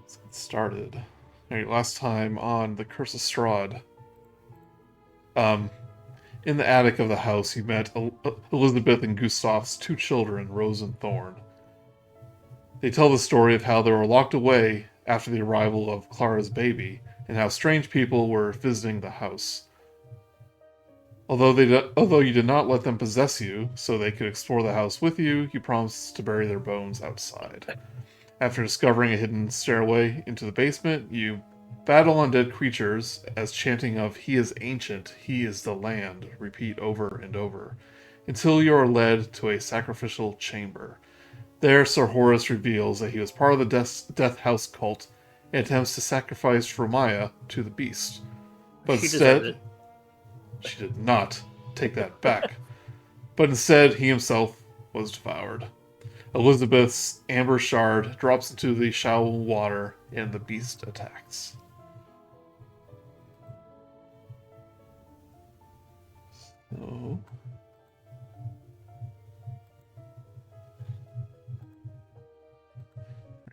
Let's get started. Alright, last time on The Curse of Strahd. In the attic of the house, you met Elizabeth and Gustav's two children, Rose and Thorn. They tell the story of how they were locked away after the arrival of Clara's baby, and how strange people were visiting the house. Although you did not let them possess you, so they could explore the house with you, you promised to bury their bones outside. After discovering a hidden stairway into the basement, you battle undead creatures as chanting of "He is ancient, he is the land" repeat over and over, until you are led to a sacrificial chamber. There, Sir Horace reveals that he was part of the Death House cult and attempts to sacrifice Romaia to the beast. But She deserved it. she did not take that back. But instead, he himself was devoured. Elizabeth's amber shard drops into the shallow water, and the beast attacks.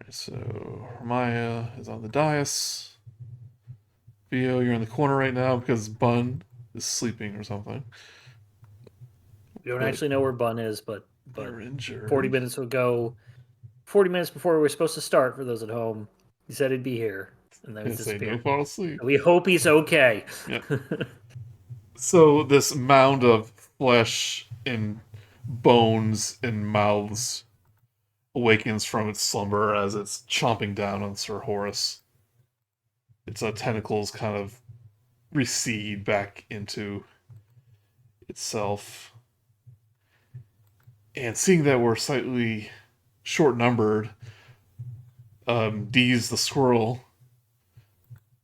So Romaia is on the dais. Theo, you're in the corner right now because Bun is sleeping or something. We don't actually know where Bun is, but They're injured. 40 minutes ago, 40 minutes before we were supposed to start, for those at home, he said he'd be here, and then he disappeared. No fall asleep. We hope he's okay. Yep. So this mound of flesh and bones and mouths awakens from its slumber as it's chomping down on Sir Horace. Its tentacles kind of recede back into itself. And seeing that we're slightly short-numbered, Deez the squirrel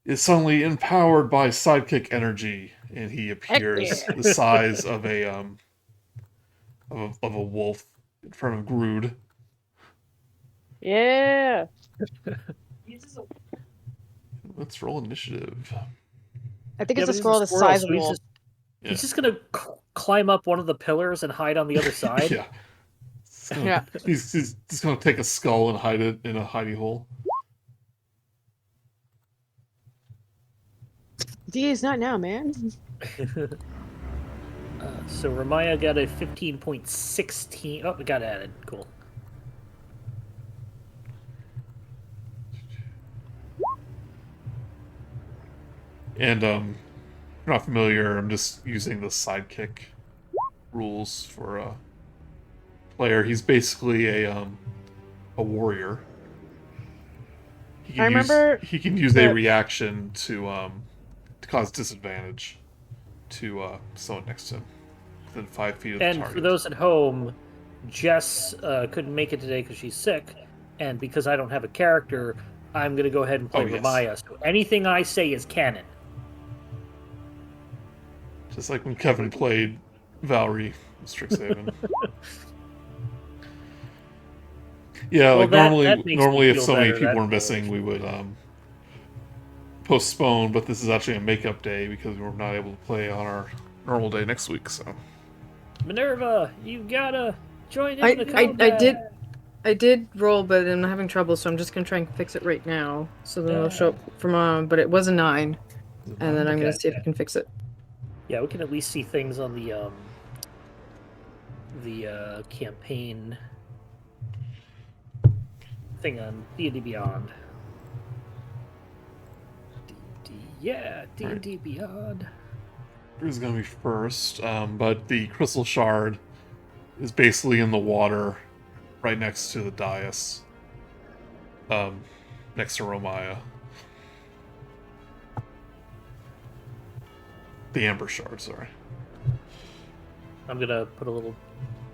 is suddenly empowered by sidekick energy, and he appears the size of a wolf in front of Grude. Yeah. Let's roll initiative. I think Yeah, it's a but squirrel the size of a so wolf. he's just gonna climb up one of the pillars and hide on the other side. Yeah. Yeah. He's just gonna take a skull and hide it in a hidey hole. D is not now, man. So Romaia got a 15.16. Oh, we got added. Cool. And if you're not familiar, I'm just using the sidekick rules for a player. He's basically a warrior. He can use a reaction to cause disadvantage to someone next to him within 5 feet of the target. And for those at home, Jess couldn't make it today because she's sick, and because I don't have a character, I'm going to go ahead and play Romaia. So anything I say is canon. Just like when Kevin played Valerie in Strixhaven. Yeah, Well, like that normally if feel so many better. people weren't missing, we would postpone, but this is actually a makeup day because we were not able to play on our normal day next week, so. Minerva, you gotta join in the combat. I did roll, but I'm having trouble, so I'm just gonna try and fix it right now. So then it'll show up from but it was a 9. And then I'm gonna see if I can fix it. Yeah, we can at least see things on the campaign thing on D&D Beyond. D&D Beyond. Who's gonna be first? But the crystal shard is basically in the water, right next to the dais. Next to Romaia. The amber shard, sorry. I'm gonna put a little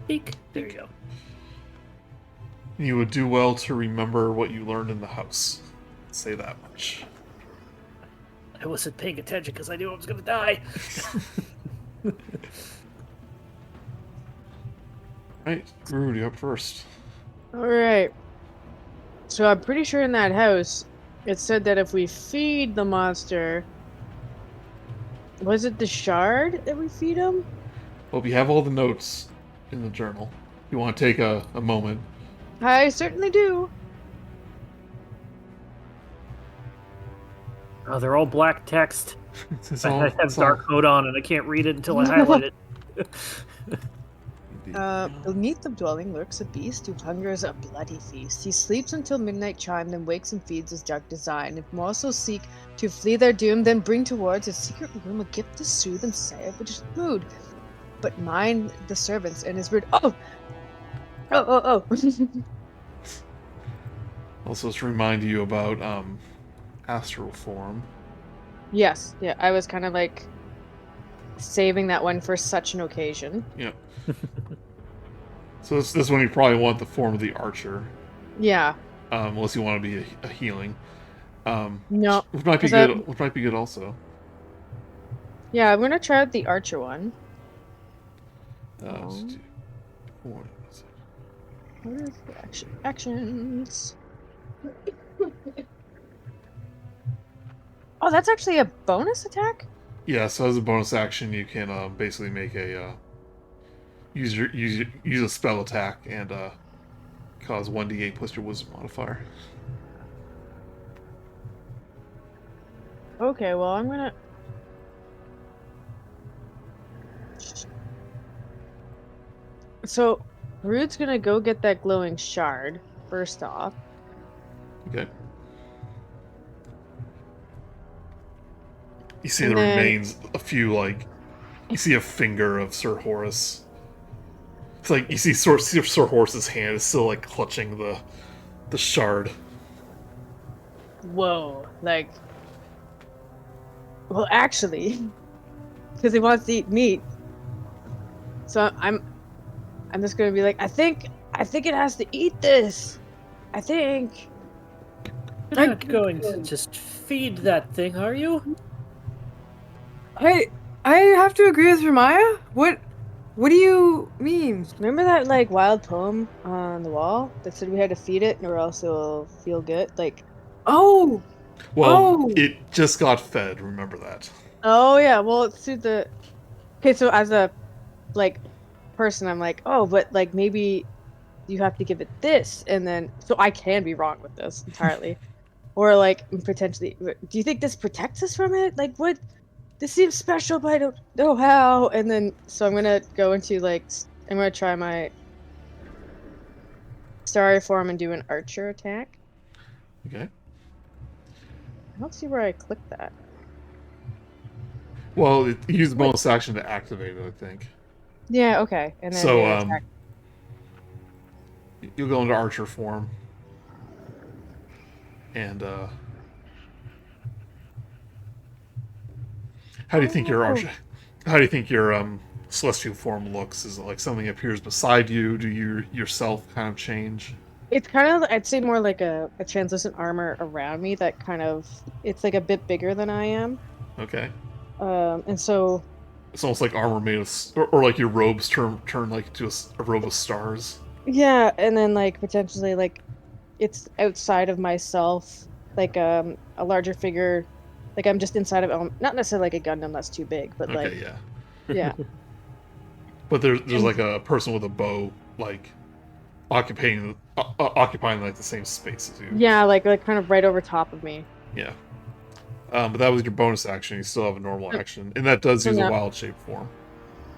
peek. There you go. You would do well to remember what you learned in the house. I'd say that much. I wasn't paying attention because I knew I was gonna die. Right, Grude, you're up first. Alright. So I'm pretty sure in that house, it said that if we feed the monster... Was it the shard that we feed him? Well, we have all the notes in the journal. You want to take a moment. I certainly do. Oh, they're all black text. It's I have dark mode on, and I can't read it until I highlight it. Beneath the dwelling lurks a beast who hungers a bloody feast. He sleeps until midnight chime, then wakes and feeds his dark design. If mortals seek to flee their doom, then bring towards his secret room a gift to soothe and salve which is food. But mind the servants and his rude. Oh! Also, to remind you about astral form. Yes, yeah, I was kind of like saving that one for such an occasion. Yeah. So this one you probably want the form of the archer. Yeah. Unless you want to be a healing. No. Which might be good. Which might be good also. Yeah, I'm gonna try out the archer one. Let's do one. What are the actions? Oh, that's actually a bonus attack? Yeah, so as a bonus action, you can basically make a use a spell attack and cause 1d8 plus your wisdom modifier. Okay, well I'm gonna. So, Grude's gonna go get that glowing shard first off. Okay. You see And there then- remains a few, like, you see a finger of Sir Horace. It's like you see Sir Horace's hand is still like clutching the shard. Whoa, like. Well, actually, because he wants to eat meat, so I'm just gonna be like, I think it has to eat this. I think. You're not going to just feed that thing, are you? I have to agree with Romaia. What do you mean? Remember that like wild poem on the wall that said we had to feed it or else it'll feel good? Like, Oh, Well, it just got fed. Remember that. oh yeah, well it's through the. Okay, so as a like person, I'm like, oh, but like maybe you have to give it this, and then so I can be wrong with this entirely, or like potentially. Do you think this protects us from it? Like, what? This seems special, but I don't know how. And then so I'm gonna go into like I'm gonna try my starry form and do an archer attack. Okay. I don't see where I clicked that. Well, you use the bonus action to activate it, I think. Yeah, okay. And then So, the attack. you'll go into archer form. And, how do you think your archer... How do you think your, celestial form looks? Is it like something appears beside you? Do you yourself kind of change? It's kind of, I'd say more like a translucent armor around me that kind of, it's like a bit bigger than I am. Okay. And so... It's almost like armor made of... Or like your robes turn like to a robe of stars. Yeah, and then like potentially like it's outside of myself, like a larger figure, like I'm just inside of not necessarily like a Gundam that's too big, but Okay, like yeah. yeah. But there's like a person with a bow, like occupying like the same space as you. Yeah, like kind of right over top of me. Yeah. But that was your bonus action. You still have a normal action, and that does use a Yeah. wild shape form.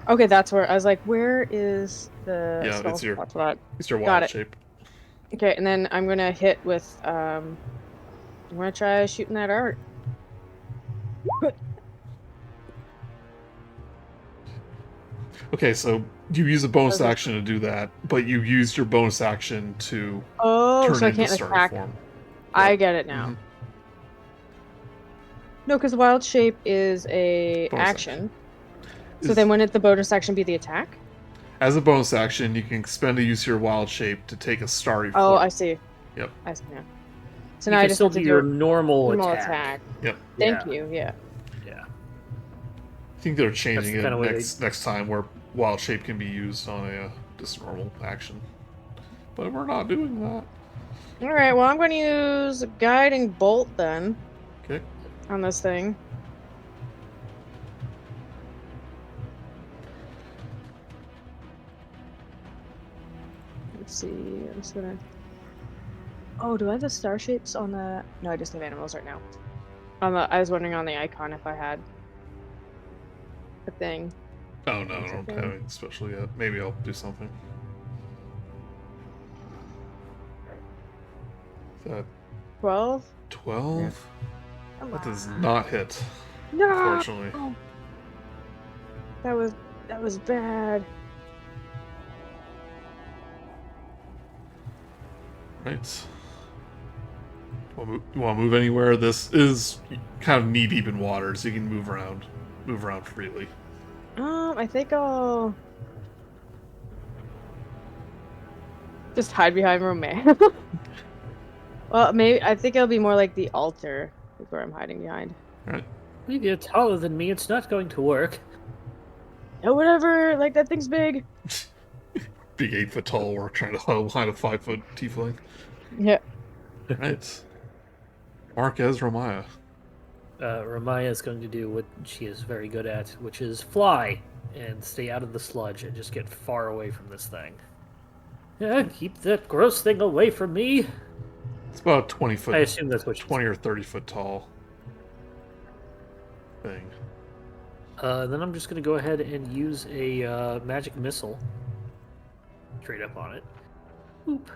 Okay, that's where I was like, where is the Yeah, spell it's your- slot for that? It's your Got wild it. shape. Okay, and then I'm gonna hit with I'm gonna try shooting that art. Okay, so you use a bonus action to do that, but you used your bonus action to Oh, turn so I into can't starry attack. form. I Yep. get it now. Mhm. No, because wild shape is a Bonus action. So Is- then wouldn't the bonus action be the attack? As a bonus action, you can spend a use of your wild shape to take a starry form. Oh, I see. Yep. I see now. So You now I can just still have to do do your a normal normal attack. attack. Yep. Thank Yeah. you, yeah. Yeah. I think they're changing the it kind of way next time where wild shape can be used on a just normal action. But we're not doing that. Alright, well I'm gonna use a guiding bolt then Okay. on this thing. Let's see, I'm just gonna... Oh, do I have the star shapes on the... No, I just have animals right now. I was wondering on the icon if I had a thing. Oh no, I don't have anything special yet. Maybe I'll do something. Is that 12? 12? Come That does on. not hit, No! unfortunately. That was bad. Right. You want to move anywhere? This is kind of knee deep in water, so you can move around freely. I think I'll just hide behind Romaia. Well, maybe I think it'll be more like the altar is where I'm hiding behind. All right. If you're taller than me, it's not going to work. Oh, whatever. Like that thing's big. Big 8-foot tall orc trying to huddle behind a 5-foot tiefling. Yeah. Right. Mark as Romaia. Romaia is going to do what she is very good at, which is fly and stay out of the sludge and just get far away from this thing. Yeah, keep that gross thing away from me. It's about 20 foot. I assume that's what 20 or 30 foot tall thing. Then I'm just going to go ahead and use a magic missile. Straight up on it. Boop.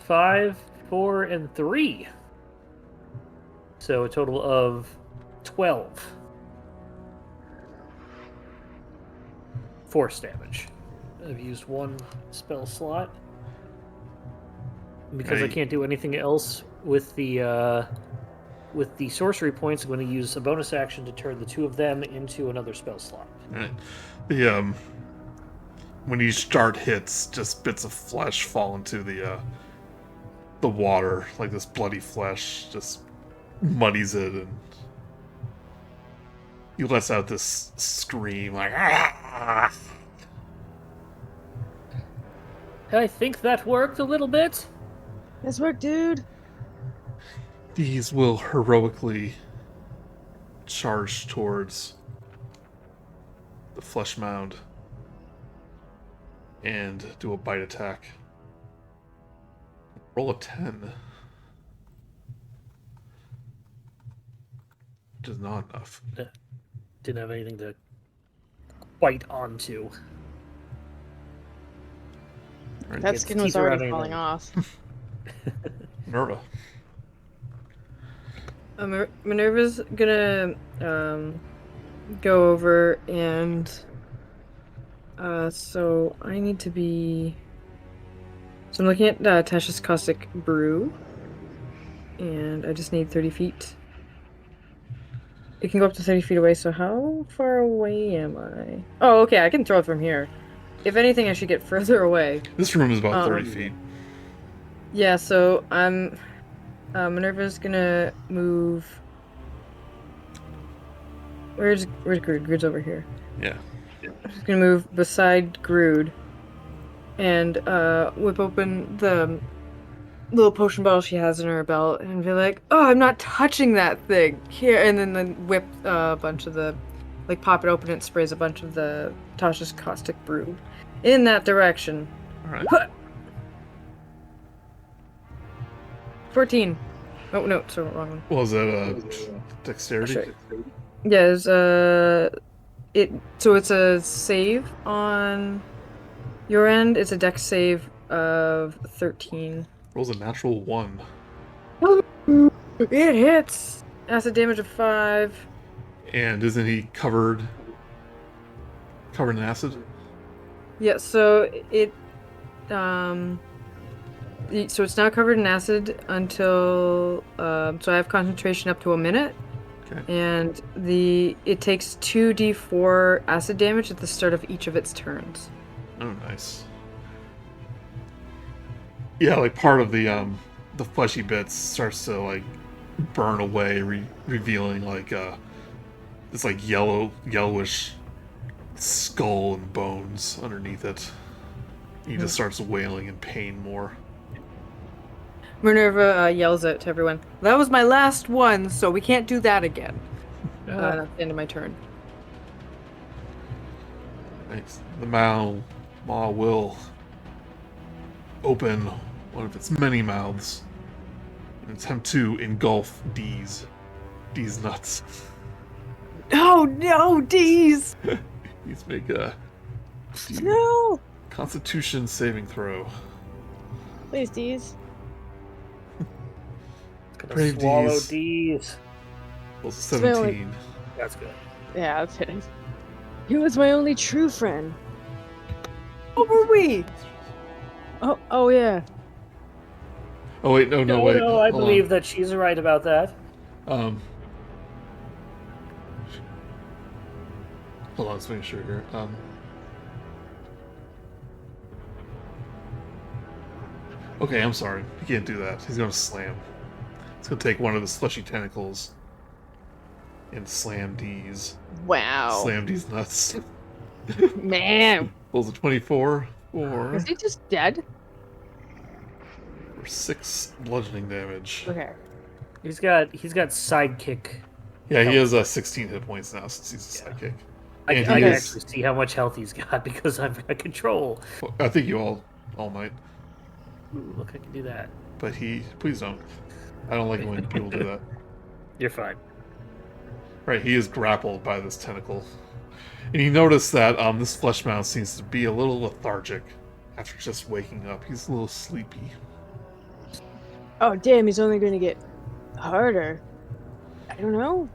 5, 4, and 3. So a total of 12. Force damage. I've used one spell slot. Because I can't do anything else with the sorcery points, I'm going to use a bonus action to turn the two of them into another spell slot. Right. The when each dart hits, just bits of flesh fall into the water, like this bloody flesh just muddies it, and he lets out this scream like ah! I think that worked a little bit. Nice work, dude. These will heroically charge towards the flesh mound and do a bite attack. Roll a 10. Which is not enough. Didn't have anything to bite onto. Right. That Its skin was teeth are already out falling anything. off. Minerva. Minerva's gonna go over and so I need to be. So I'm looking at Tasha's Caustic Brew, and I just need 30 feet. It can go up to 30 feet away, so how far away am I? Oh, okay, I can throw it from here. If anything, I should get further away. This room is about 30 feet. Yeah, so I'm... Minerva's gonna move... Where's Grude? Grude's over here. Yeah. She's gonna move beside Grude and whip open the little potion bottle she has in her belt and be like, "Oh, I'm not touching that thing here," and then whip a bunch of the, like, pop it open and it sprays a bunch of the Tasha's Caustic Brew in that direction. All right. 14. Oh no, so wrong one. What was that? Dexterity. Sure. Yeah, it's it's a save on your end. It's a dex save of 13. Rolls a natural 1. It hits. Acid damage of 5. And isn't he covered in acid? Yeah, so so it's not covered in acid until so I have concentration up to a minute. Okay. And it takes 2d4 acid damage at the start of each of its turns. Oh, nice. Yeah, like part of the fleshy bits starts to like burn away, revealing like this like yellowish skull and bones underneath it. He just starts wailing in pain more. Minerva yells out to everyone, "That was my last one, so we can't do that again." That's the end of my turn. Nice. The maw will open one of its many mouths and attempt to engulf D's. D's nuts. Oh no, D's! He's make a No! Constitution saving throw. Please, D's. Gonna Brave swallow D's. D's. Rolls a 17. That's good. Yeah, that's hitting. He was my only true friend. What were we? Oh yeah. Oh wait, no, wait. No, I hold believe that she's right about that. on. Hold on, let's make sure here. Okay, I'm sorry. He can't do that. He's gonna slam. He's gonna take one of his fleshy tentacles and slam D's. Wow. Slam D's nuts. Man. Rolls a 24 Is he just dead? for 6 bludgeoning damage. Okay. He's got sidekick. Yeah, he has 16 hit points now since he's a sidekick. I And can he is- actually see how much health he's got because I've got control. Well, I think you all might, Ooh, look, I can do that. but please don't. I don't like it when people do that. You're fine. Right, he is grappled by this tentacle. And you notice that this flesh mound seems to be a little lethargic after just waking up. He's a little sleepy. Oh damn, he's only gonna get harder. I don't know.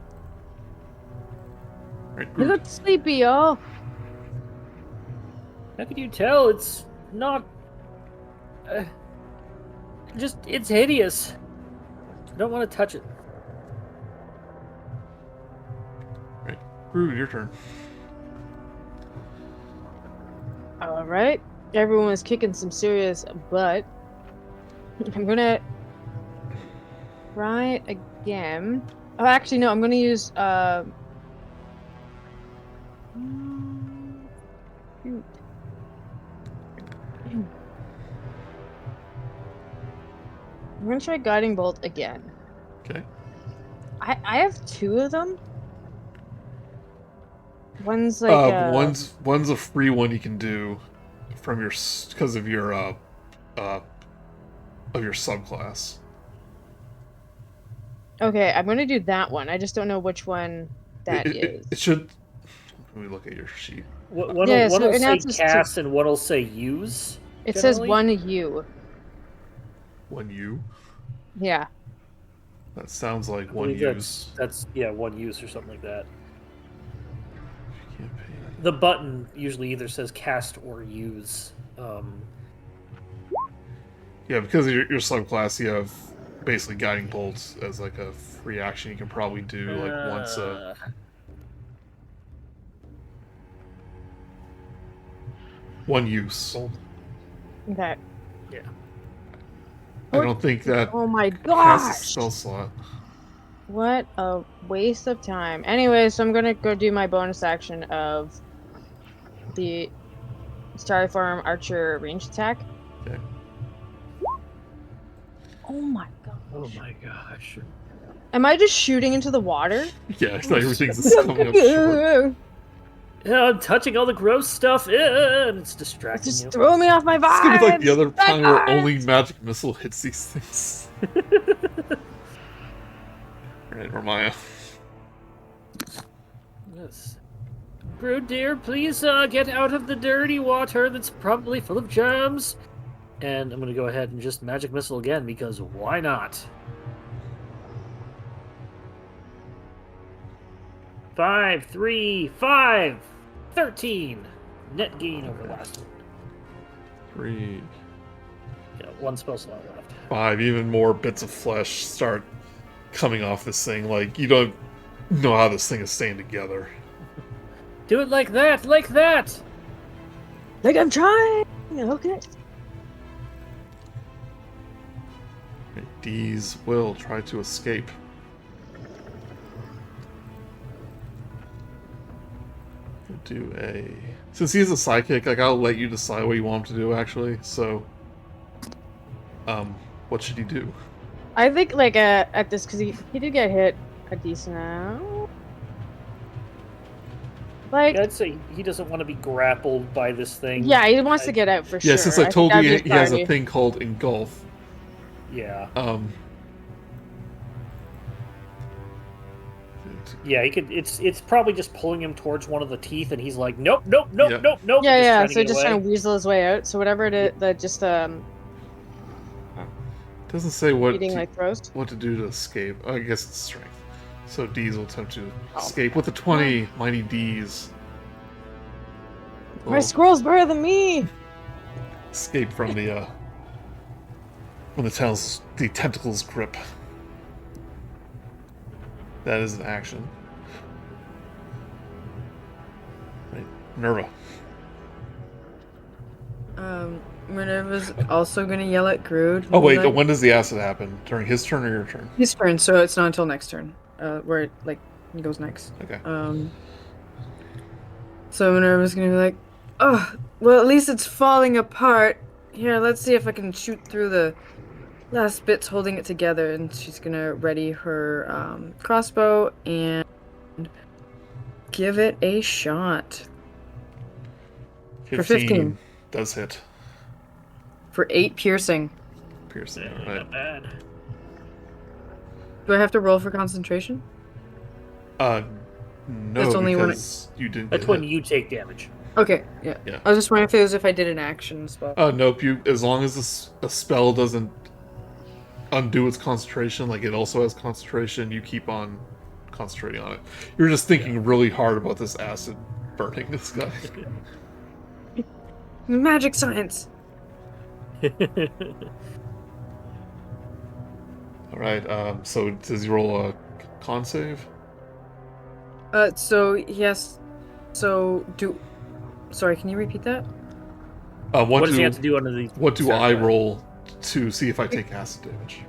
Right, He Grude. looks sleepy, y'all. How can you tell? It's not. It's hideous. I don't want to touch it. Right, Grude, your turn. Alright. Everyone is kicking some serious butt. I'm gonna try again. Oh, actually, no, I'm gonna use, shoot. I'm gonna try Guiding Bolt again. Okay. I have 2 of them. One's like, one's a free one you can do from your because of your subclass. Okay, I'm gonna do that one. I just don't know which one that is. It should. Let me look at your sheet. One Yeah, will so it say announces cast and one will say use. It says generally? 1 U. One U. Yeah. That sounds like I one believe use. That's one use or something like that. Campaign. The button usually either says cast or use. Yeah, because of your subclass, you have basically guiding bolts as like a free action. You can probably do like once a. One use. Okay. Yeah. I don't think that Oh my has a gosh! spell slot. What a waste of time. Anyway, so I'm gonna go do my bonus action of the Starform Archer range attack. Okay. Oh my god. Oh my gosh. Am I just shooting into the water? Yeah, it's like everything's just coming up short. Yeah, I'm touching all the gross stuff, and it's distracting Just you. throw me off my It's gonna be like vibes! the other time where Vibes! only magic missile hits these things. Right, Romaia. Yes. Grude, dear, please get out of the dirty water that's probably full of germs. And I'm going to go ahead and just magic missile again, because why not? 5, 3, 5, 13. Net gain over last one. 3, Yeah, 1 spell slot left. 5. Even more bits of flesh start coming off this thing. Like, you don't know how this thing is staying together. Do it like that, like that! Like I'm trying! Okay. Right, D's will try to escape. We'll do a... Since he's a psychic, like, I'll let you decide what you want him to do, actually. So, what should he do? I think like at this, because he did get hit a decent amount. Like, I'd say he doesn't want to be grappled by this thing. yeah, he wants to get out for sure. Yeah, since I think told that'd you be he has a priority. thing called engulf. Yeah. Yeah, he could. It's probably just pulling him towards one of the teeth, and he's like, nope, nope, nope, Yep. nope, nope. Yeah, yeah. trying to So get just away. trying to weasel his way out. So whatever it is, that just Doesn't say what eating to, like throws. what to do to escape. I guess it's strength. So D's will attempt to Oh. escape with the 20. Mighty D's. My Will squirrel's better than me. escape from the tentacles grip. That is an action. Right, Minerva. Minerva's also gonna yell at Grude. Oh wait, like, when does the acid happen? During his turn or your turn? his turn, so it's not until next turn. Where it he goes next. Okay. So Minerva's gonna be like, oh, well, at least it's falling apart. Here, let's see if I can shoot through the last bits holding it together. And she's gonna ready her crossbow and give it a shot. For 15. Does hit. For 8 piercing. Piercing. Yeah, Right. not bad. Do I have to roll for concentration? No, That's only when because you didn't. That's get when hit. you take damage. Okay, yeah. Yeah. I was just wondering if it was if I did an action spell. Nope. As long as a spell doesn't undo its concentration, like it also has concentration, you keep on concentrating on it. You're just thinking really hard about this acid burning this guy. Magic science. All right. So does he roll a con save? So yes. So Sorry, can you repeat that? What does he have to do under these? What do Sorry, I go ahead. roll to see if I take acid damage?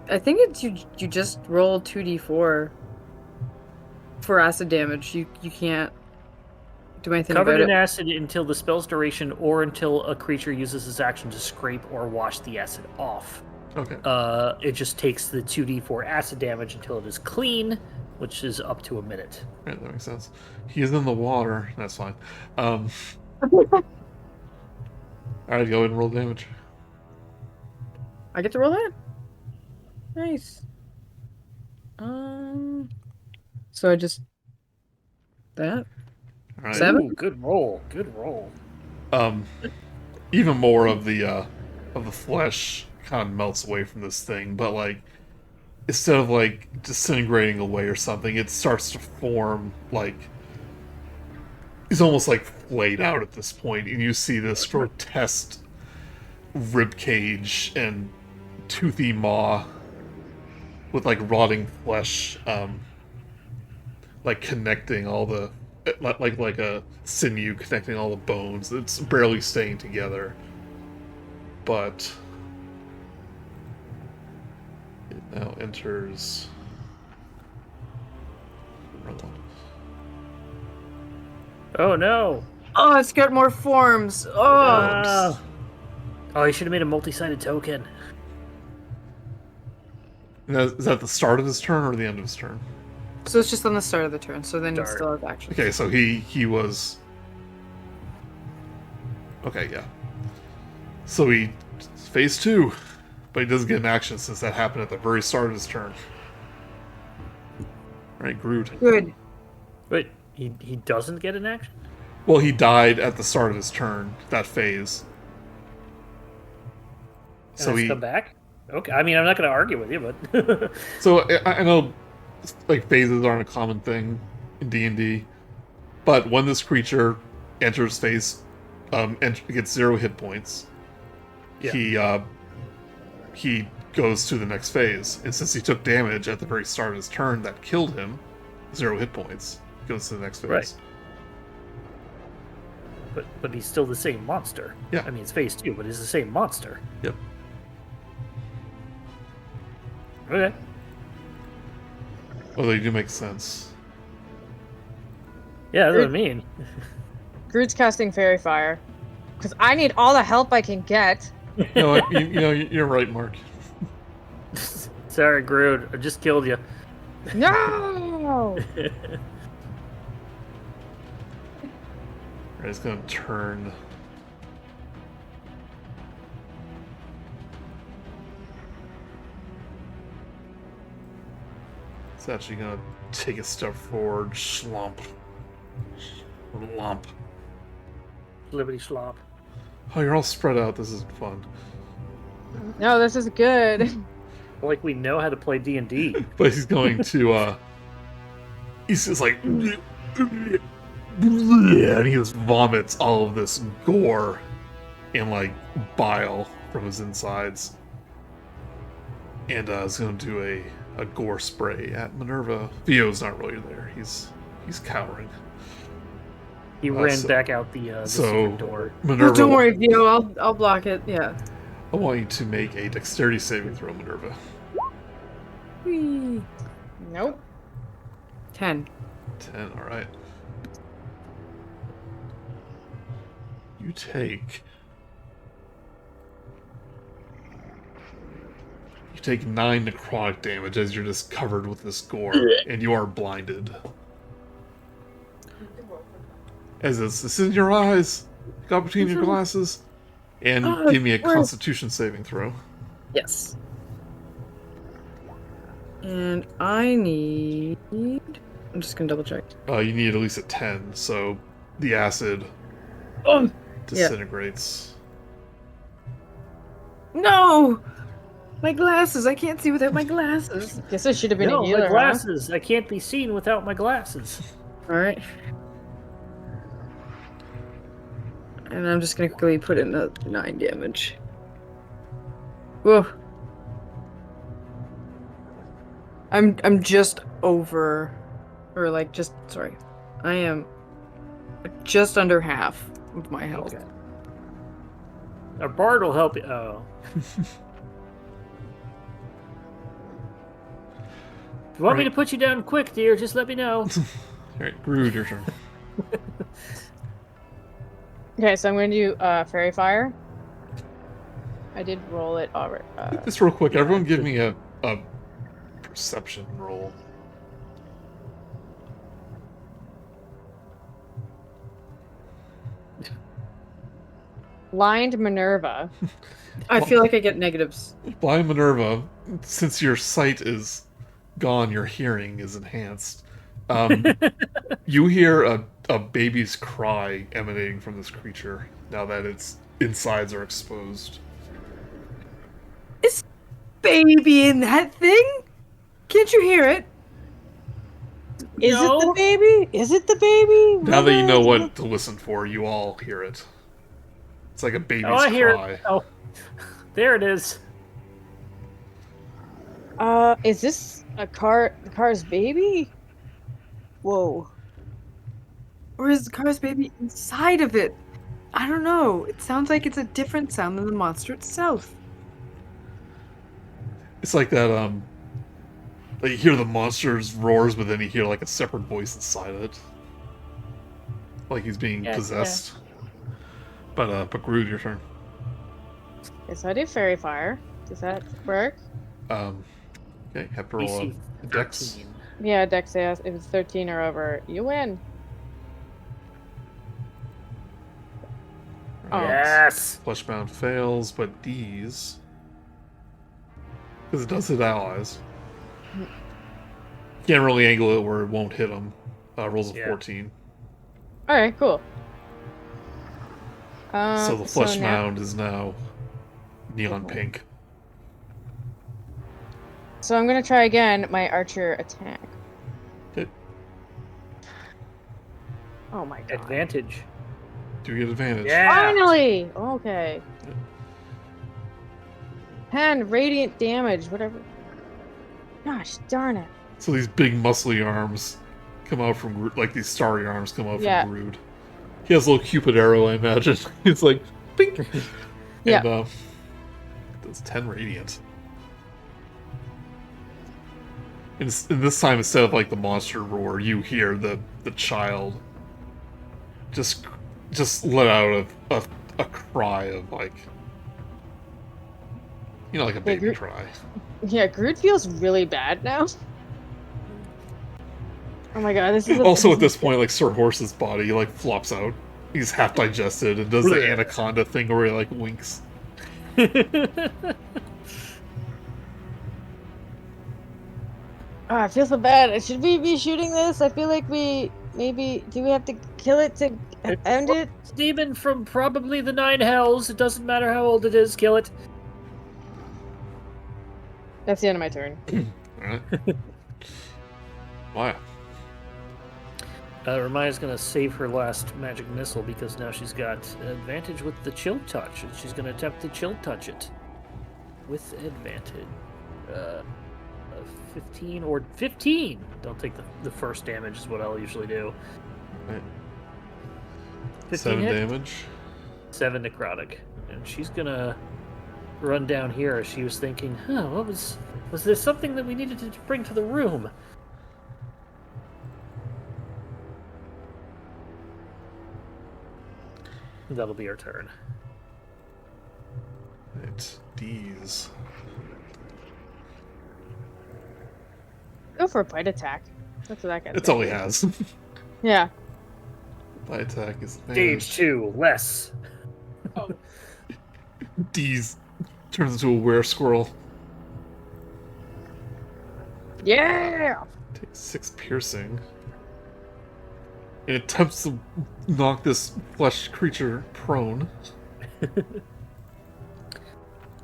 I think it's you just roll 2d4 for acid damage. You can't do anything Covered about in it. acid until the spell's duration, or until a creature uses his action to scrape or wash the acid off. Okay. It just takes the 2d4 acid damage until it is clean, which is up to a minute. Right, that makes sense. He is in the water. That's fine. All right, go ahead and roll damage. I get to roll that? Nice. So I just that? All right. 7? Ooh, good roll. Good roll. Even more of the flesh kind of melts away from this thing, but like instead of like disintegrating away or something, it starts to form like it's almost like flayed out at this point, and you see this grotesque rib cage and toothy maw with like rotting flesh, like connecting all the like a sinew connecting all the bones. It's barely staying together, but it now enters. Oh no! Oh, it's got more forms. Oh. Oh, he should have made a multi-sided token. Now, is that the start of his turn or the end of his turn? So it's just on the start of the turn. So then Start. you still have action. Okay, so he was. Okay, yeah. So he phase 2, but he doesn't get an action since that happened at the very start of his turn. Right, Grude. Good. Wait, he doesn't get an action? Well, he died at the start of his turn, that phase. And So it's he. come back? Okay, I mean, I'm not going to argue with you, but... So I know, like phases aren't a common thing in D&D, but when this creature enters phase, and gets 0 hit points, Yeah. he goes to the next phase. And since he took damage at the very start of his turn, that killed him. 0 hit points. He goes to the next phase. Right. But he's still the same monster. Yeah. I mean, it's phase 2, but he's the same monster. Yep. Okay. Well, they do make sense. Yeah, that's what I mean. Grude's casting Fairy Fire. Because I need all the help I can get. No, you're right, Mark. Sorry, Grude. I just killed you. No! Right, it's gonna turn. It's actually gonna take a step forward, slump. Lump. Liberty slop. Oh, you're all spread out. This isn't fun. No, this is good. Like we know how to play D&D. But he's going to, he's just like, and he just vomits all of this gore and, like, bile from his insides. And, is going to do a gore spray at Minerva. Theo's not really there. He's cowering. He ran so- back out the secret door. Minerva, Oh, don't worry, Vito. I'll block it. Yeah. I want you to make a dexterity saving throw, Minerva. Whee. Nope. 10. 10, alright. You take 9 necrotic damage as you're just covered with this gore, and you are blinded. As it's in your eyes, got between your glasses, and give me a Constitution saving throw. Yes. And I need. I'm just gonna double check. You need at least a 10, so the acid Oh disintegrates. no! My glasses. I can't see without my glasses. Guess I should have been No, a healer. my glasses. I can't be seen without my glasses. All right. And I'm just gonna quickly put in the 9 damage. Whoa. I'm just over, or like just sorry. I am just under half of my health. Okay. A bard will help you. Oh. If you want me to put you down quick, dear, just let me know. Alright, Grude, your turn. Okay, so I'm going to do Fairy Fire. I did roll it already. Just real quick, everyone give me a perception roll. Blind Minerva. I feel like I get negatives. Blind Minerva, since your sight is gone, your hearing is enhanced. You hear a baby's cry emanating from this creature now that its insides are exposed. Is baby in that thing? Can't you hear it? Is it the No. baby? Is it the baby? Now that you know what to listen for, you all hear it. It's like a baby's Oh, I hear cry. it. Oh, there it is. Is this the car's baby? Whoa. Or is the car's baby inside of it? I don't know. It sounds like it's a different sound than the monster itself. It's like that, like you hear the monster's roars, but then you hear like a separate voice inside of it. Like he's being Yeah, possessed. But Grude, your turn. Okay, so I do Fairy Fire. Does that work? Okay, have to roll DC a dex. 13. Yeah, Dex says if it's 13 or over, you win. Oh. Yes. Fleshbound fails, but these... Because it does hit allies. Can't really angle it where it won't hit them. Rolls a Yeah. 14. Alright, cool. So the flesh now- mound is now neon pink. So I'm gonna try again my archer attack. Okay. Oh my god. Advantage. Do you get advantage? Yeah. Finally! Okay. 10 radiant damage, whatever. Gosh darn it. So these big muscly arms come out from Grude, like these starry arms come out Yeah. from Grude. He has a little Cupid arrow, I imagine. It's like, pink! Yeah. And, does 10 radiant. And this time, instead of like the monster roar, you hear the child just let out a cry of like, you know, like a baby cry. Yeah, Grude feels really bad now. Oh my god, this is Also, at this point, like Sir Horse's body like flops out. He's half digested and does the Blech. anaconda thing where he like winks. I feel so bad. Should we be shooting this? I feel like do we have to kill it to end it? It's a demon from probably the 9 hells. It doesn't matter how old it is. Kill it. That's the end of my turn. Alright. Why? Romaya's gonna save her last magic missile because now she's got an advantage with the chill touch, and she's gonna attempt to chill touch it with advantage. 15 or 15. Don't take the first damage is what I'll usually do. Right. 15 7 hit, damage. 7 necrotic, and she's gonna run down here. She was thinking, what was there something that we needed to bring to the room? That'll be her turn. Right. D's. Go for a bite attack. That's what that guy's That's all he has. Yeah. By attack is Stage 2, less. D's turns into a were squirrel. Yeah! Takes 6 piercing. It attempts to knock this flesh creature prone.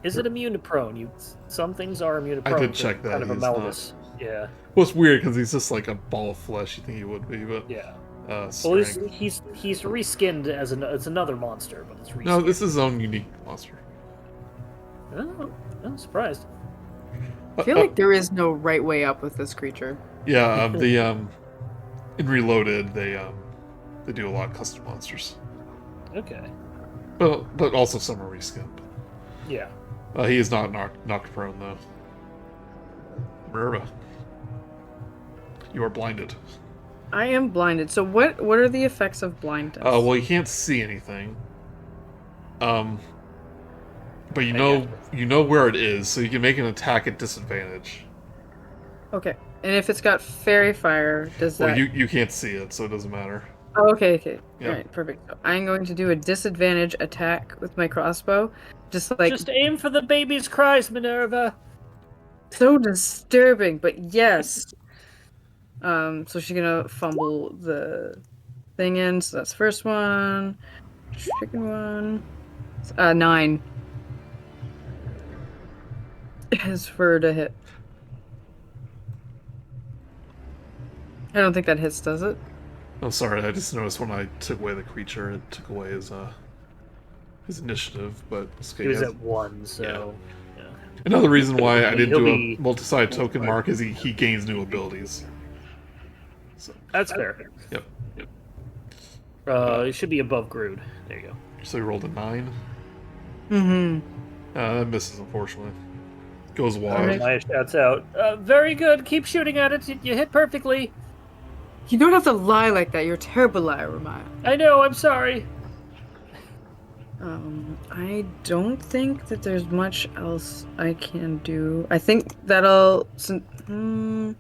Is it immune to prone? Some things are immune to I prone. did but check that, Kind of a he's not. Malgus. Yeah. Well, it's weird because he's just like a ball of flesh. You think he would be, but Yeah. Well, strength. he's reskinned as it's another monster, but it's reskinned. No, this is his own unique monster. Oh, I'm surprised. I feel like there is no right way up with this creature. Yeah, in Reloaded they do a lot of custom monsters, Okay. but also some are reskinned. Yeah. He is not knocked prone though. Minerva, you are blinded. I am blinded. So what are the effects of blindness? Well, you can't see anything. But you know where it is, so you can make an attack at disadvantage. Okay. And if it's got fairy fire, does that... Well, you can't see it, so it doesn't matter. Oh, okay. Yeah. Alright, perfect. So I'm going to do a disadvantage attack with my crossbow. Just aim for the baby's cries, Minerva. So disturbing, but yes. So she's gonna fumble the thing in, so that's the first one. Second one. 9. Is for to hit. I don't think that hits, does it? I'm sorry, I just noticed when I took away the creature, it took away his initiative, but it's okay. He was at 1, so... Yeah. Another reason why I didn't He'll do be- a multi-side token mark is he gains new abilities. So, That's fair. yep. It should be above Grude. There you go. So he rolled a 9. Mm-hmm. That misses, unfortunately. Goes wide. Maya shouts out, very good, keep shooting at it, you hit perfectly. You don't have to lie like that. You're a terrible liar, Romaia. I know, I'm sorry. I don't think that there's much else I can do. I think that'll... Minerva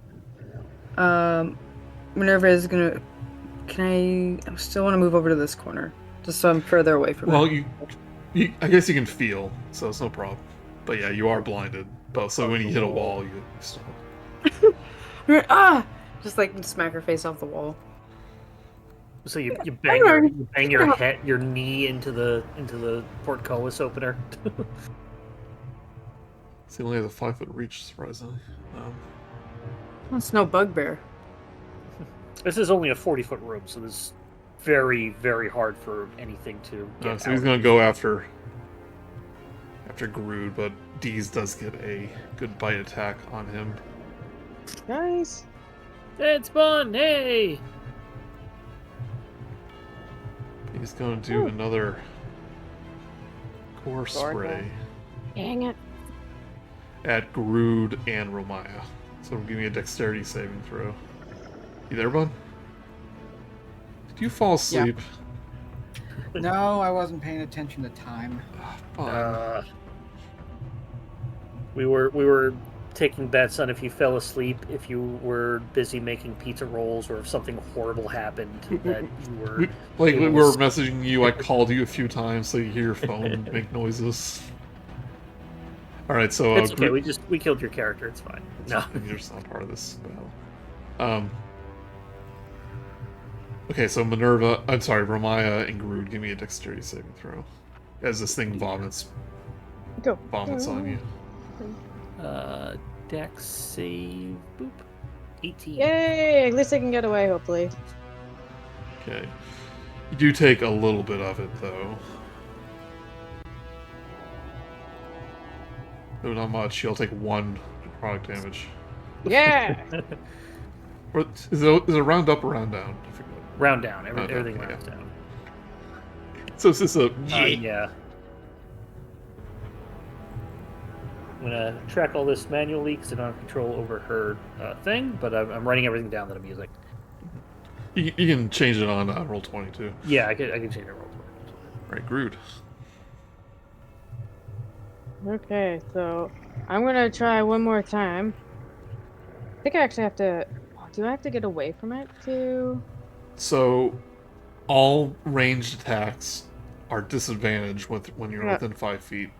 is gonna... I still want to move over to this corner. Just so I'm further away from Well, it. I guess you can feel, so it's no problem. But yeah, you are blinded. But so when you hit a wall, you stop. Ah! Just like smack her face off the wall. So you bang your knee into the portcullis opener. So he only has a 5-foot reach, surprisingly. That's no bugbear. This is only a 40-foot room, so this is very, very hard for anything to get So he's out. gonna go after Grude, but Deez does get a good bite attack on him. Nice. It's fun, hey! He's gonna do another core spray Dang it. at Grude and Romaia. So give me a dexterity saving throw. You there, bud? Did you fall asleep? No, I wasn't paying attention to time. Fine. We were taking bets on if you fell asleep, if you were busy making pizza rolls, or if something horrible happened that you were... we were messaging you, I called you a few times so you hear your phone make noises. All right, so It's okay. We killed your character. It's fine. No. You're just not part of this battle. Okay, so Minerva, I'm sorry, Romaia and Grude, give me a dexterity saving throw. As this thing vomits Go. on you. Dex save. Boop. 18. Yay! At least I can get away, hopefully. Okay. You do take a little bit of it, though. No, not much. You'll take 1 product damage. Yeah! Or, is it round up or round down? I forget. Round down. Round down, Everything okay. rounds down. So is this a... Yeah. I'm gonna track all this manually because I don't have control over her thing, but I'm writing everything down that I'm using. You can change it on roll 20 too. Yeah, I can change it roll. Right, Grude. Okay, so I'm gonna try one more time. I think I actually have to... Do I have to get away from it to... So, all ranged attacks are disadvantaged when you're Yeah. within 5 feet.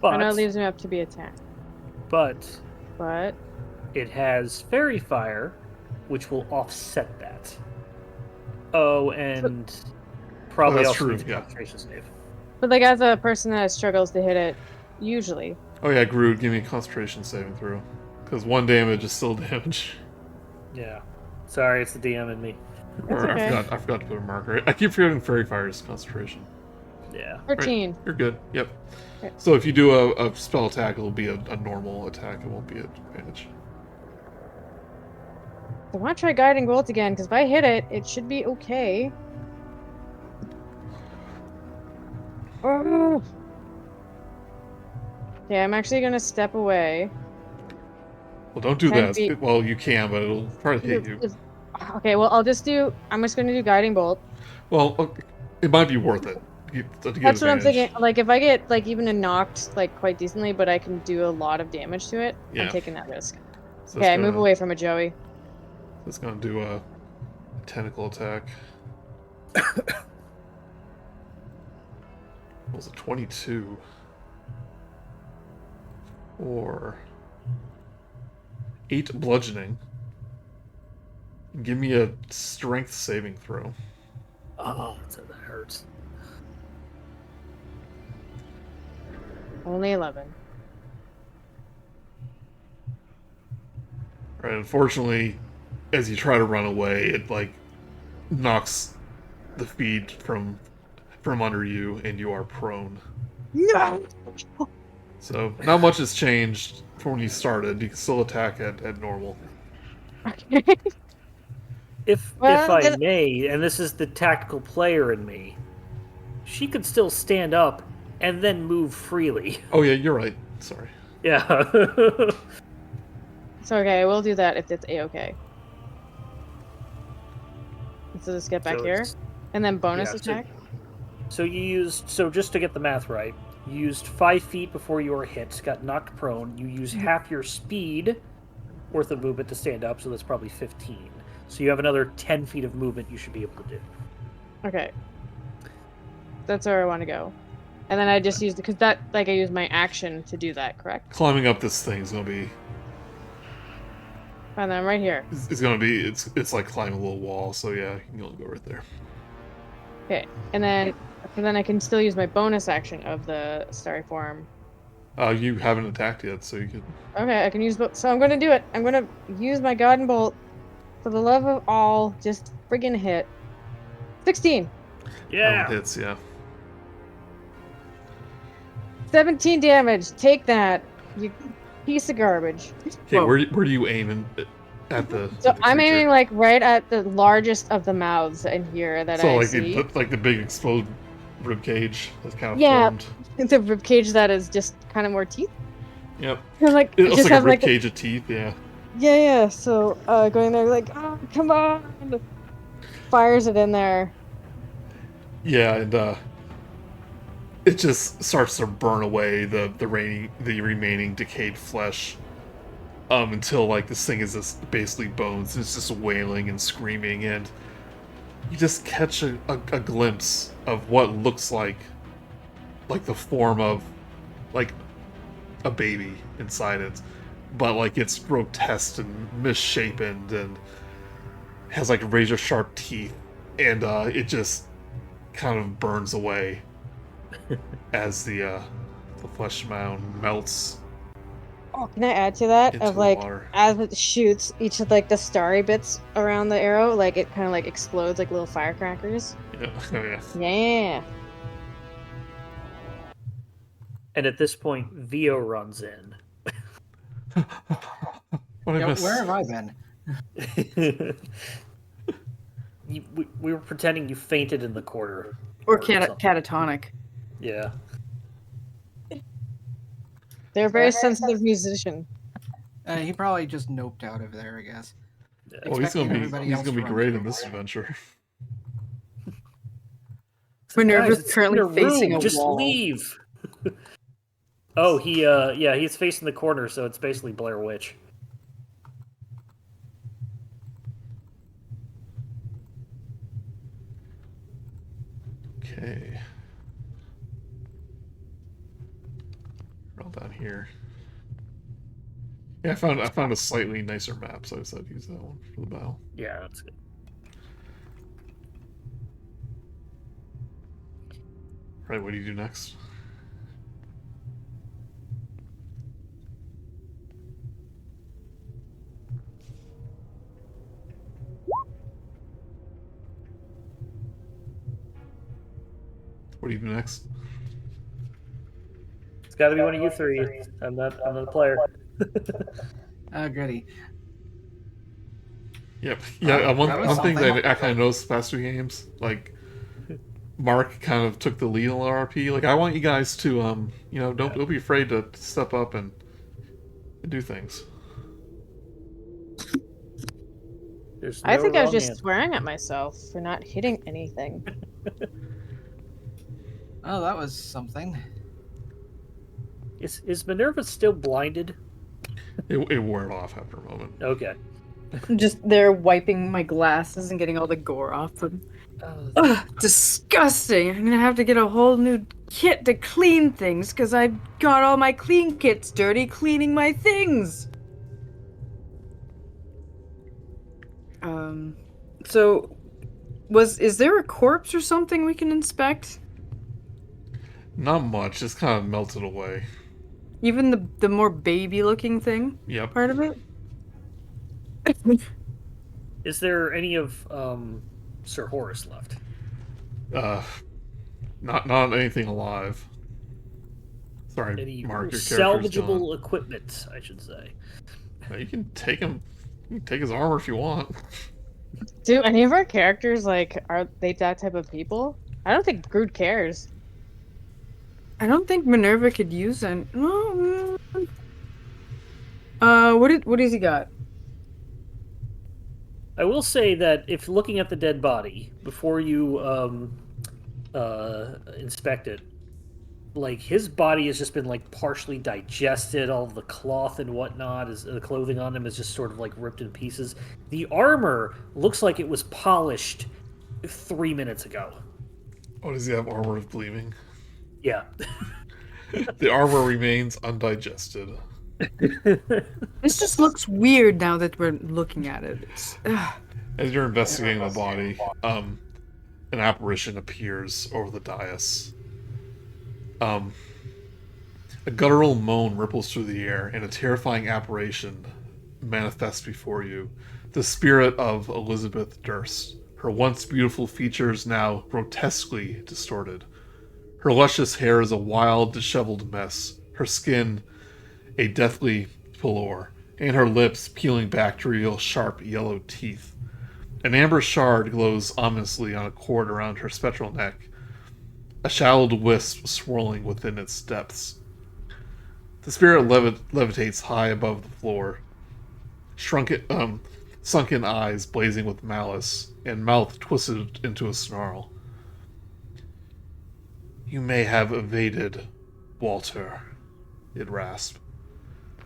I know it But leaves me up to be attacked. but But... it has fairy fire, which will offset that. Oh, and probably that's also true, needs a yeah. concentration save. But like, as a person that struggles to hit it, usually... Oh yeah, Grude, give me a concentration saving throw. Because 1 damage is still damage. Yeah. Sorry, it's the DM in me. That's okay. I forgot to put a marker. I keep forgetting Fairy Fire's concentration. Yeah. 13. You're good. Yep. Okay. So if you do a spell attack, it'll be a normal attack. It won't be an advantage. I want to try Guiding Bolt again, because if I hit it, it should be okay. Oh. Okay, I'm actually going to step away. Well, don't do 10 that. feet. Well, you can, but it'll try to hit you. Okay, well, I'm just going to do Guiding Bolt. Well, okay, it might be worth it. To get That's what I'm advantage. thinking. Like, if I get, like, even a knocked, like, quite decently, but I can do a lot of damage to it, Yeah. I'm taking that risk. So Okay, I it's move gonna- away from it, Joey. It's going to do a tentacle attack. It was a 22. Or 8 bludgeoning. Give me a strength saving throw. Oh, that hurts. Only 11. Right, unfortunately, as you try to run away, it like knocks the feed from under you, and you are prone. No! So not much has changed from when you started. You can still attack at normal. Okay. If Well, I then- may, and this is the tactical player in me, she could still stand up and then move freely. Oh yeah, you're right. Sorry. Yeah. It's okay, we'll do that if it's a-okay. So just get back So here. it's- And then bonus yeah, attack? So you used, just to get the math right, you used 5 feet before you were hit, got knocked prone. You use half your speed worth of movement to stand up, so that's probably 15. So you have another 10 feet of movement you should be able to do. Okay. That's where I want to go. And then I just used, because that, like, I used my action to do that, correct? Climbing up this thing is gonna be. And then I'm right here. It's gonna be. It's like climbing a little wall. So yeah, you can only go right there. Okay. And then I can still use my bonus action of the starry form. You haven't attacked yet, so you can. Okay, I can use both. So I'm going to do it. I'm going to use my Garden Bolt. For the love of all, just friggin' hit. 16. Yeah. That one hits. Yeah. 17 damage. Take that, you piece of garbage. Okay, Well- where do you aim at the? So at the I'm creature? aiming like right at the largest of the mouths in here that So I like see. the big exploded rib cage that's kind of Yeah. formed. The rib cage that is just kind of more teeth. Yep. And like It it looks just like a has rib like cage of teeth. Yeah. yeah. So going there like oh come on, fires it in there. Yeah, and it just starts to burn away the remaining decayed flesh, until like this thing is just basically bones. It's just wailing and screaming, and you just catch a glimpse of what looks like the form of like a baby inside it, but like it's grotesque and misshapen and has like razor sharp teeth, and it just kind of burns away as the flesh mound melts Oh, can I add to that? into Of the like, water. as it shoots, each of like the starry bits around the arrow, like it kind of like explodes like little firecrackers. Yeah, oh, yeah. Yeah. And at this point, Vio runs in. What I Yeah, miss? where have I been? We were pretending you fainted in the corner. Or something. catatonic. Yeah. They're a very sensitive musician. He probably just noped out over there, I guess. Yeah. Well, he's Expecting gonna everybody be else to run great through in this the water. adventure. Minerva's Guys, it's currently in your facing room. a Just wall. leave. Oh, he's facing the corner, so it's basically Blair Witch. Okay. Roll down here. Yeah, I found a slightly nicer map, so I decided to use that one for the battle. Yeah, that's good. Right, what do you do next? What do you do next? It's got to be one of you three. I'm not a player. Goody. Yep. Yeah, one that was thing something. that I kind of noticed the past 2 games, like, Mark kind of took the lead on the RP. Like, I want you guys to, don't be afraid to step up and do things. There's I no think I was wrong just answer. swearing at myself for not hitting anything. Oh, that was something. Is Minerva still blinded? It wore it off after a moment. Okay. I'm just there wiping my glasses and getting all the gore off them. Ugh, disgusting. I'm gonna have to get a whole new kit to clean things because I got all my clean kits dirty cleaning my things. So is there a corpse or something we can inspect? Not much, just kind of melted away. Even the more baby looking thing Yep. part of it? Is there any of Sir Horace left? Not anything alive. Sorry, Any Mark, your character's gone. salvageable equipment, I should say. You can take him. You can take his armor if you want. Do any of our characters are they that type of people? I don't think Grude cares. I don't think Minerva could use any. Well, what has he got? I will say that if looking at the dead body before you inspect it, like his body has just been like partially digested. All the cloth and whatnot, the clothing on him is just sort of like ripped in pieces. The armor looks like it was polished 3 minutes ago. Oh, does he have armor of gleaming? Yeah. The armor remains undigested. This just looks weird now that we're looking at it. As you're investigating the body, an apparition appears over the dais. A guttural moan ripples through the air, and a terrifying apparition manifests before you. The spirit of Elizabeth Durst. Her once beautiful features now grotesquely distorted. Her luscious hair is a wild, disheveled mess. Her skin a deathly pallor, and her lips peeling back to reveal sharp yellow teeth. An amber shard glows ominously on a cord around her spectral neck, a shadowed wisp swirling within its depths. The spirit levitates high above the floor, sunken eyes blazing with malice, and mouth twisted into a snarl. You may have evaded, Walter, it rasped.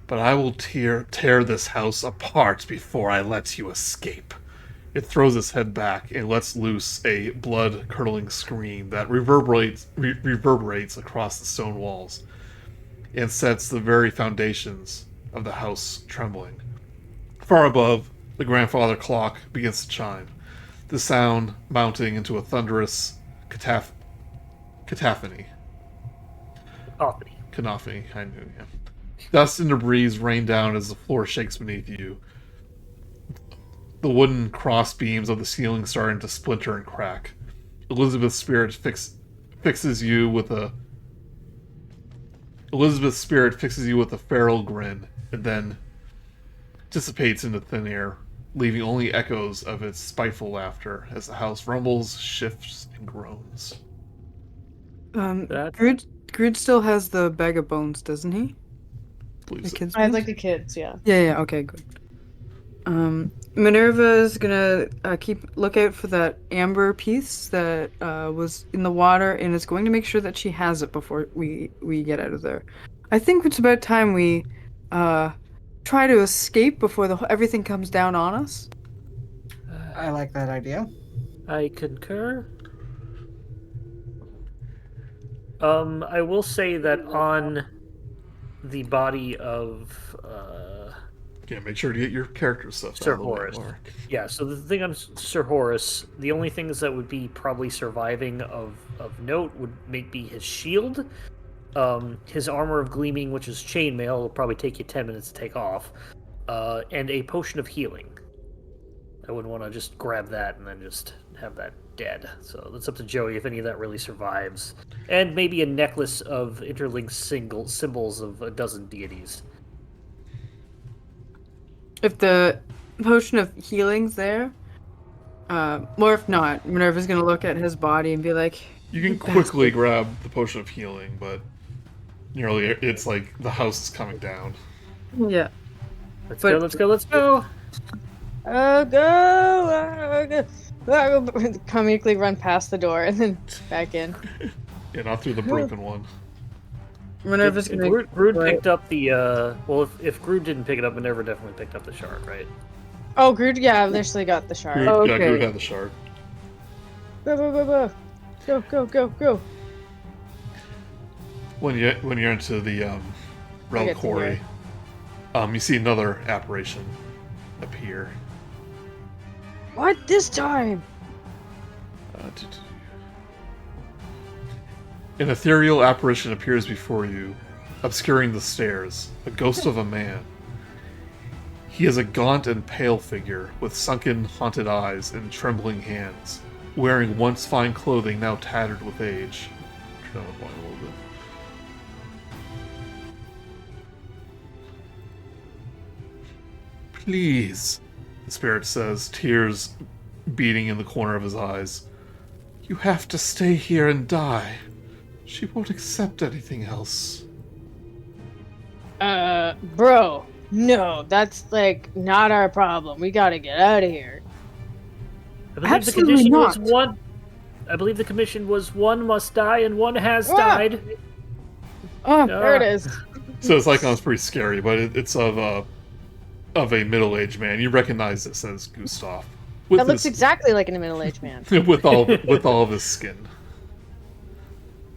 But I will tear this house apart before I let you escape. It throws its head back and lets loose a blood-curdling scream that reverberates across the stone walls. and sets the very foundations of the house trembling. Far above, the grandfather clock begins to chime, the sound mounting into a thunderous cacophony. Cacophony, I knew, yeah. Dust and debris rain down as the floor shakes beneath you. The wooden cross beams of the ceiling starting to splinter and crack. Elizabeth's spirit fixes you with a feral grin, and then dissipates into thin air, leaving only echoes of its spiteful laughter as the house rumbles, shifts, and groans. Grude still has the bag of bones, doesn't he? The kids' I bones? like the kids, yeah. Yeah, okay, good. Minerva is gonna keep lookout for that amber piece that was in the water, and is going to make sure that she has it before we get out of there. I think it's about time we try to escape before everything comes down on us. I like that idea. I concur. I will say that on the body of Yeah, make sure to get your character stuff Sir out of the way, Horace. Mark. Yeah, so the thing on Sir Horace, the only things that would be probably surviving of note would be his shield, his armor of gleaming, which is chainmail, will probably take you 10 minutes to take off, and a potion of healing. I wouldn't want to just grab that and then just have that dead. So that's up to Joey if any of that really survives. And maybe a necklace of interlinked symbols of a dozen deities. If the potion of healing's there, or if not, Minerva's gonna look at his body and be like, You can quickly grab the potion of healing, but nearly it's like the house is coming down. yeah. Let's go! Go! Comically run past the door and then back in. Yeah, not through the broken one. Minerva's gonna. Grude picked up the, well, if Grude didn't pick it up, Minerva definitely picked up the shard, right? Oh, Grude, yeah, I've literally got the shard. Groot, Oh, Yeah, okay. Groot had the shard. Go. Go. When you're into the reliquary, you see another apparition appear. What this time? An ethereal apparition appears before you, obscuring the stairs, a ghost of a man. He is a gaunt and pale figure, with sunken, haunted eyes and trembling hands, wearing once fine clothing now tattered with age. Turn down the volume a little bit. Please, the spirit says, tears beating in the corner of his eyes. You have to stay here and die. She won't accept anything else. Bro, no, that's like not our problem. We gotta get out of here. I believe Absolutely the condition not. was one. I believe the commission was one must die and one has died. Oh, There it is. So it's like, it's pretty scary, but it's of a middle-aged man. You recognize this as Gustav. With That looks his- exactly like a middle-aged man. with all of his skin.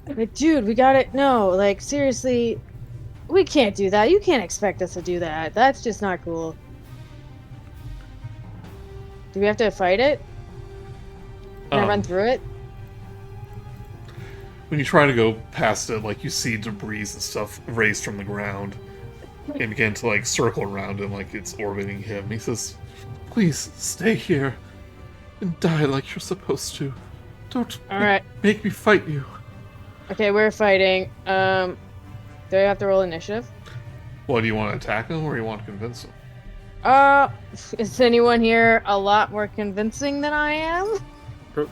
Like, dude, we got it. No, like, seriously, we can't do that. You can't expect us to do that. That's just not cool. Do we have to fight it? Can I run through it? When you try to go past it, like, you see debris and stuff raised from the ground and begin to, like, circle around him like it's orbiting him. He says, please stay here and die like you're supposed to. Don't Alright. make me fight you. Okay, we're fighting. Do I have to roll initiative? Well, do you want to attack him or do you want to convince him? Is anyone here a lot more convincing than I am?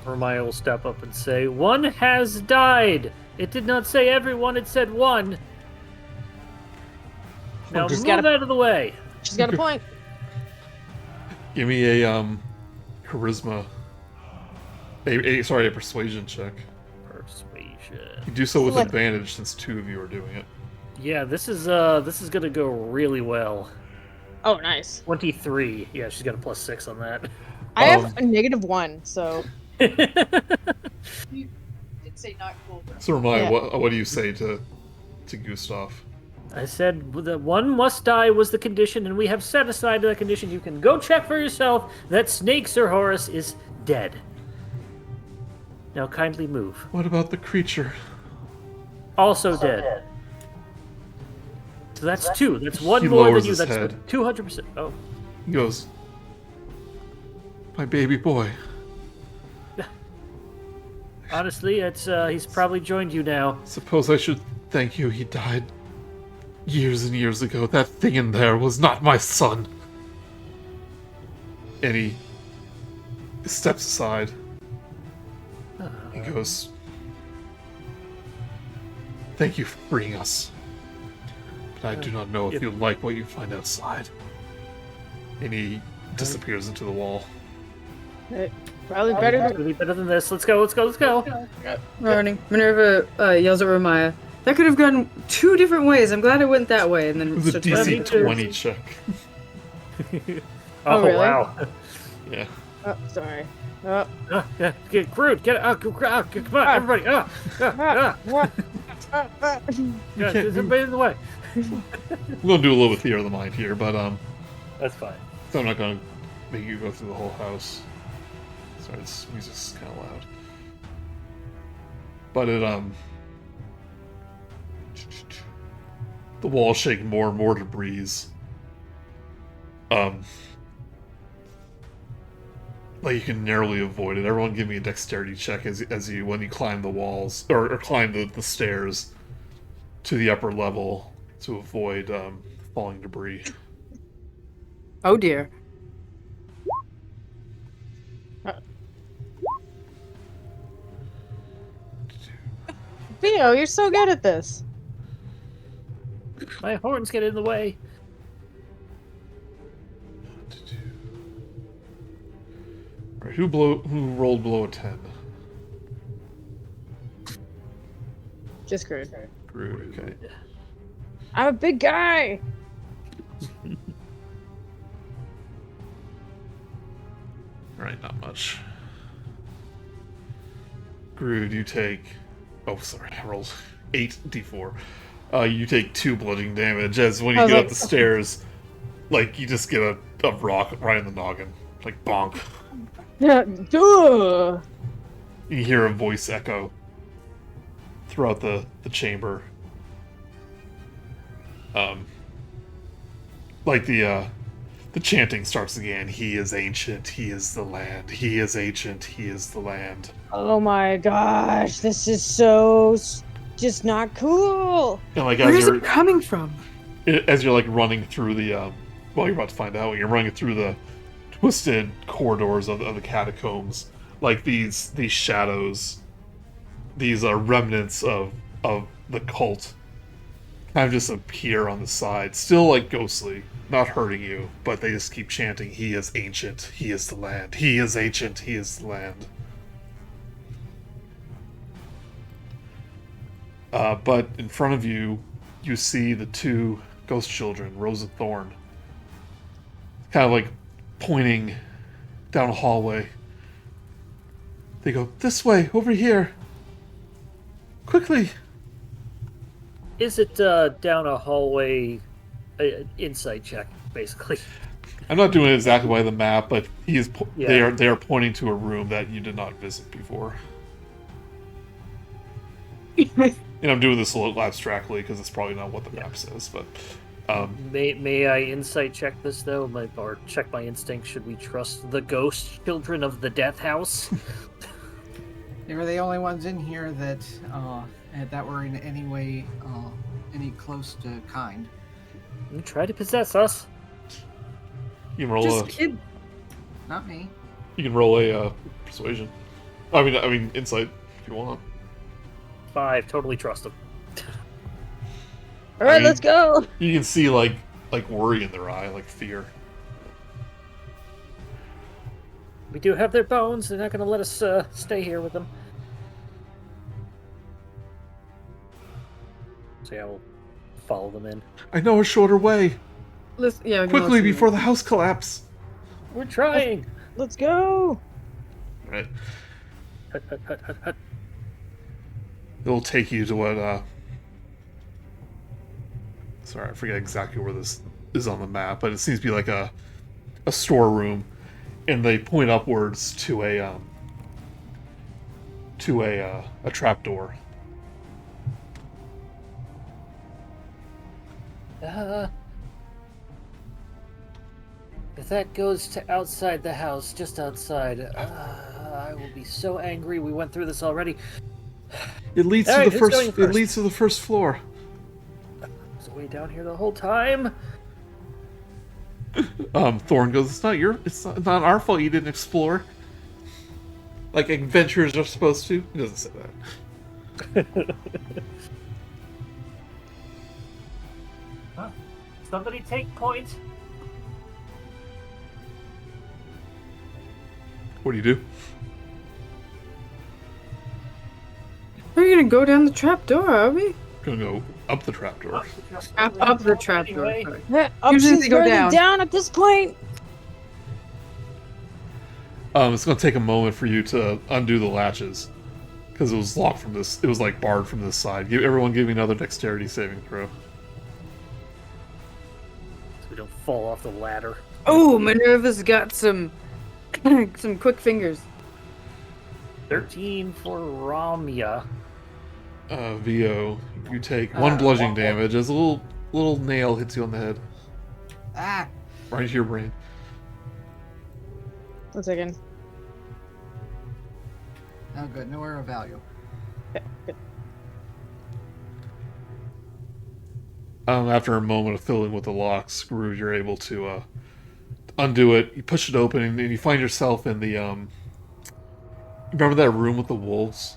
Romaia will step up and say, "One has died. It did not say everyone. It said one. Now just move gotta- out of the way." She's got a point. Give me a charisma. A persuasion check. Persuasion. You do so with Select- advantage since two of you are doing it. Yeah, this is gonna go really well. Oh, nice. 23. Yeah, she's got a +6 on that. I have a -1, so. Did say not cool. So Romaia, Yeah. what do you say to Gustav? I said that one must die was the condition, and we have set aside that condition. You can go check for yourself that Snake Sir Horace is dead. Now kindly move. What about the creature? Also dead. So that's two. That's one He more than lowers you. his That's head. 200%. Oh. He goes, my baby boy. Honestly, it's he's probably joined you now. Suppose I should thank you. He died years and years ago. That thing in there was not my son. And he steps aside. He goes, thank you for freeing us. But I do not know if you like what you find outside. And he disappears into the wall. Probably better than. Really better than this. Let's go. Let's go. Let's go. Running. Minerva yells at Romaia. That could have gone two different ways. I'm glad it went that way. And then It was a starts running. DC 20 check. Oh, really? wow. Yeah. Oh, sorry. Oh. Yeah. Get Grude. Get out. Come on, everybody. What? Yeah, there's everybody in the way. We're gonna do a little bit theater of the mind here, but That's fine. so I'm not gonna make you go through the whole house. Sorry, this music's kind of loud. But the walls shake more and more debris. Like you can narrowly avoid it. Everyone give me a dexterity check as you when you climb the walls or climb the stairs to the upper level to avoid falling debris. Oh dear. Theo, you're so good at this. My horns get in the way. All right, who rolled below a 10? Just Grude. Grude, okay. I'm a big guy. Alright, not much. Grude, you take... Oh, sorry, I rolled 8d4. You take 2 bludgeoning damage as when you get up the stairs, like, you just get a rock right in the noggin. Like, bonk. Duh. You hear a voice echo throughout the chamber. Like the chanting starts again. He is ancient, he is the land. He is ancient, he is the land. Oh my gosh, this is so just not cool. And like Where's it coming from? as you're like running through the well, you're about to find out. You're running through the twisted corridors of the catacombs. Like these shadows, these are remnants of the cult, kind of just appear on the side, still like ghostly, not hurting you, but they just keep chanting, "He is ancient, he is the land. He is ancient, he is the land." But in front of you, you see the 2 ghost children, Rose and Thorn, kind of like pointing down a hallway. They go, "This way, over here. Quickly." Is it down a hallway? Insight check, basically. I'm not doing it exactly by the map, but he is. Yeah. They are pointing to a room that you did not visit before. And I'm doing this a little abstractly because it's probably not what the map says. But May I insight check this though, or check my instinct? Should we trust the ghost children of the Death House? They were the only ones in here that were in any way any close to kind. You try to possess us. you can roll Just a. kid. Not me. You can roll a persuasion. I mean insight if you want. 5, totally trust them. All right, I mean- let's go. You can see like worry in their eye, like fear. We do have their bones. They're not going to let us stay here with them. So yeah, we'll follow them in. I know a shorter way. Listen, yeah, we can Quickly listen. before the house collapse. We're trying. Let's go. Right. Hut, hut, hut, hut, hut. It'll take you to what Sorry, I forget exactly where this is on the map, but it seems to be like a storeroom, and they point upwards to a trapdoor. If that goes to outside the house, just outside, I will be so angry. We went through this already. It leads All to right, the who's first. going It first? leads to the first floor. It's way down here the whole time. Thorn goes, It's not our fault you didn't explore. Like adventurers are supposed to. He doesn't say that. Huh? Somebody take point. What do you do? We're gonna go down the trap door, are we? Gonna go up the trapdoor. Up the trap door. Anyway. Sorry. Yeah, Usually options they go further down. down at this point. It's gonna take a moment for you to undo the latches because it was locked from this. It was like barred from this side. Everyone, give me another dexterity saving throw. So we don't fall off the ladder. Oh, Minerva's got some some quick fingers. 13 for Romaia. Vo, you take one bludgeoning damage as a little nail hits you on the head, Ah! right into your brain. 1 second. Oh, good. Nowhere of value. After a moment of fiddling with the lock, Grude, you're able to undo it. You push it open, and you find yourself in the remember that room with the wolves,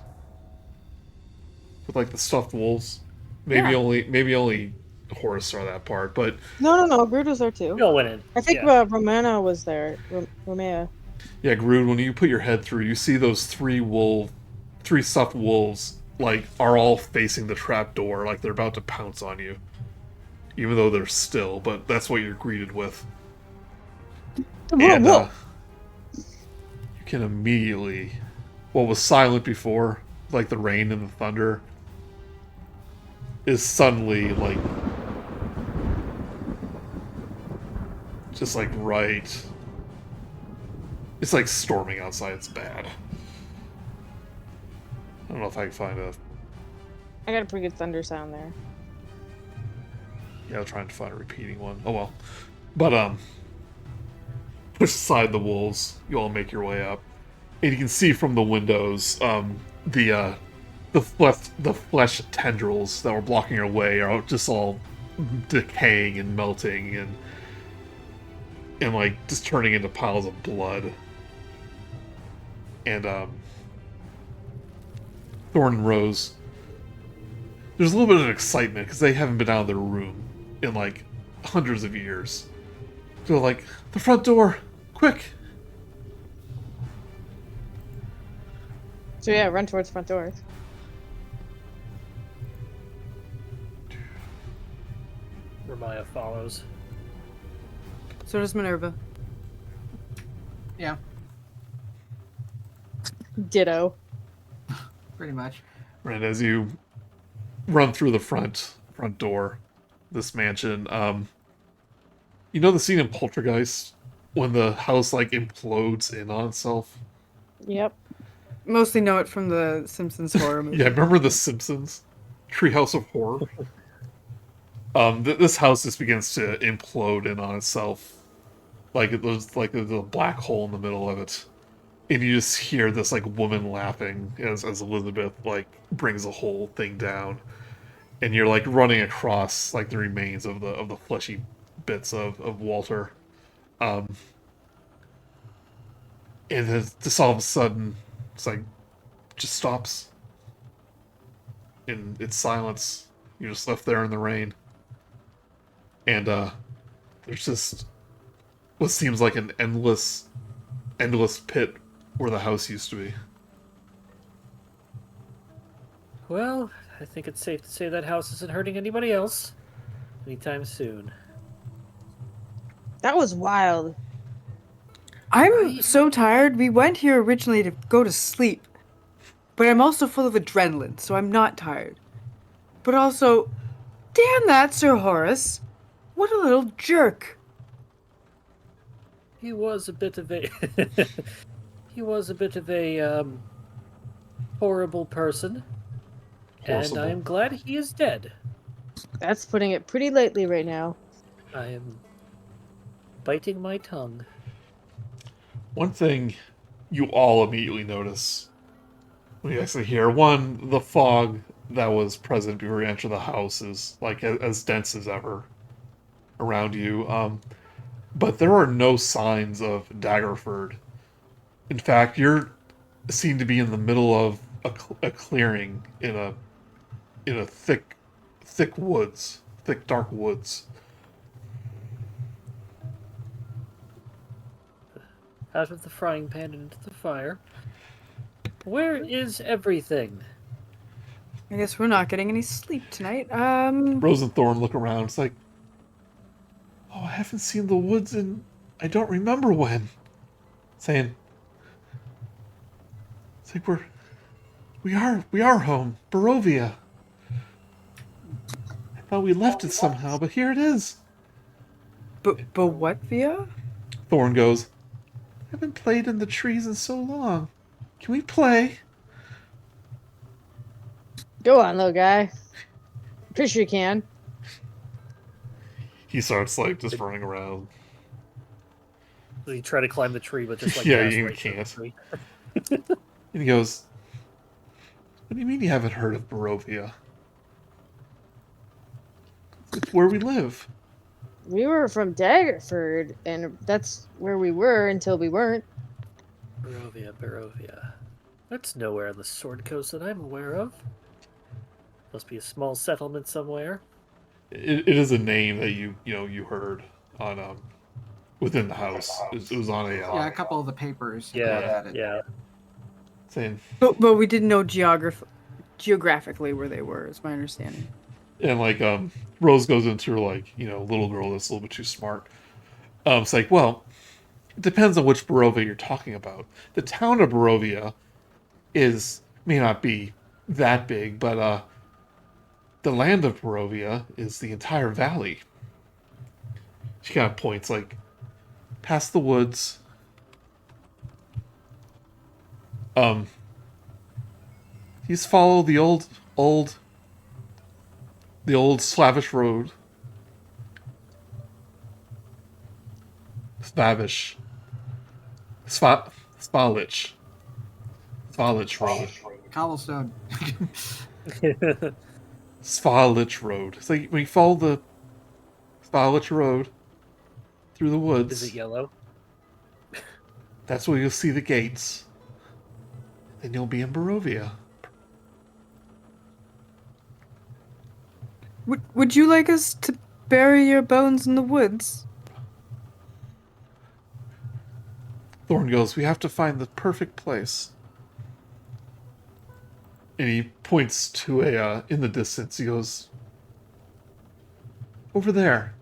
with like the stuffed wolves. Maybe Yeah. only Horace saw that part, but No. Grude was there too. We all went in. I think Yeah. Romana was there. Romaia. yeah, Grude. When you put your head through, you see those three stuffed wolves like are all facing the trap door, like they're about to pounce on you, even though they're still. But that's what you're greeted with. And you can immediately, what was silent before, like the rain and the thunder, is suddenly like just like right. It's like storming outside. It's bad. I don't know if I can find a. I got a pretty good thunder sound there. Yeah, I'm trying to find a repeating one. Oh well. But push aside the wolves. You all make your way up, and you can see from the windows the flesh tendrils that were blocking your way are just all decaying and melting and like just turning into piles of blood. And Thorn and Rose, there's a little bit of excitement because they haven't been out of their room in like hundreds of years. They're like, the front door, quick! So yeah, run towards front door. Romaia follows. So does Minerva. Yeah, Ditto. pretty much. Right as you run through the front door, this mansion. You know the scene in Poltergeist when the house like implodes in on itself? Yep. Mostly know it from the Simpsons horror movie. Yeah, remember The Simpsons? Treehouse of Horror? This house just begins to implode in on itself. Like there's like a black hole in the middle of it. And you just hear this like woman laughing as Elizabeth like brings the whole thing down. And you're like running across like the remains of the fleshy bits of Walter. And then just all of a sudden it's like just stops. In its silence. You're just left there in the rain. And there's just what seems like an endless pit where the house used to be. Well, I think it's safe to say that house isn't hurting anybody else anytime soon. That was wild. I'm so tired. We went here originally to go to sleep. But I'm also full of adrenaline, so I'm not tired. But also, understand that, Sir Horace. What a little jerk. He was a bit of a he was a bit of a horrible person, and Horrible. I am glad he is dead. That's putting it pretty lightly right now. I am biting my tongue. One thing you all immediately notice when you actually hear, one, the fog that was present before you enter the house is like as dense as ever around you. But there are no signs of Daggerford. In fact, you're seen to be in the middle of a clearing in a thick woods, thick dark woods. Out of the frying pan and into the fire. Where is everything? I guess we're not getting any sleep tonight. Rose and Thorn look around. It's like, oh, I haven't seen the woods in I don't remember when. Saying, it's like we are home, Barovia. I thought we left it somehow, but here it is. But what, Via? Thorn goes, I haven't played in the trees in so long. Can we play? Go on, little guy. Pretty sure you can. He starts like just running around. So you try to climb the tree, but just like Yeah, pass you right through the can't. tree. And he goes, what do you mean you haven't heard of Barovia? It's where we live. We were from Daggerford, and that's where we were until we weren't. Barovia. That's nowhere on the Sword Coast that I'm aware of. Must be a small settlement somewhere. It is a name that you heard on within the house. It was on a Yeah, a couple of the papers. Yeah, had it. yeah. saying, But we didn't know geographically where they were, is my understanding. and like Rose goes into her like little girl that's a little bit too smart. It's like, well, it depends on which Barovia you're talking about. The town of Barovia may not be that big, but the land of Barovia is the entire valley. She kind of points like past the woods. You just follow the old Slavish road. Slavish. Svalich Road. Cobblestone. Svalich Road. It's like when you follow the Svalich Road through the woods. Is it yellow? That's where you'll see the gates. Then you'll be in Barovia. Would you like us to bury your bones in the woods? Thorn goes, we have to find the perfect place. And he points to in the distance, he goes, over there.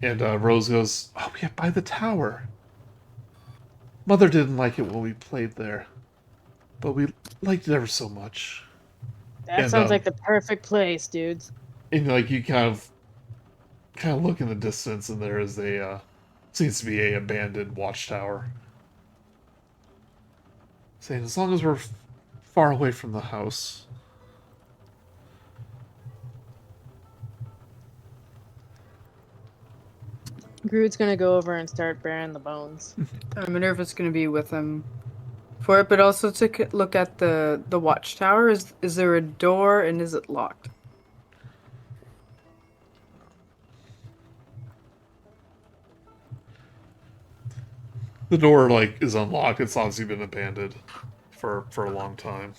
And Rose goes, oh, yeah, by the tower. Mother didn't like it when we played there. But we liked it ever so much. That sounds like the perfect place, dudes. And like you kind of look in the distance, and there is seems to be a abandoned watchtower. Saying, as long as we're far away from the house. Grude's gonna go over and start burying the bones. Minerva's going to be with him for it, but also to look at the watchtower. Is there a door and is it locked? The door is unlocked. It's obviously been abandoned for a long time.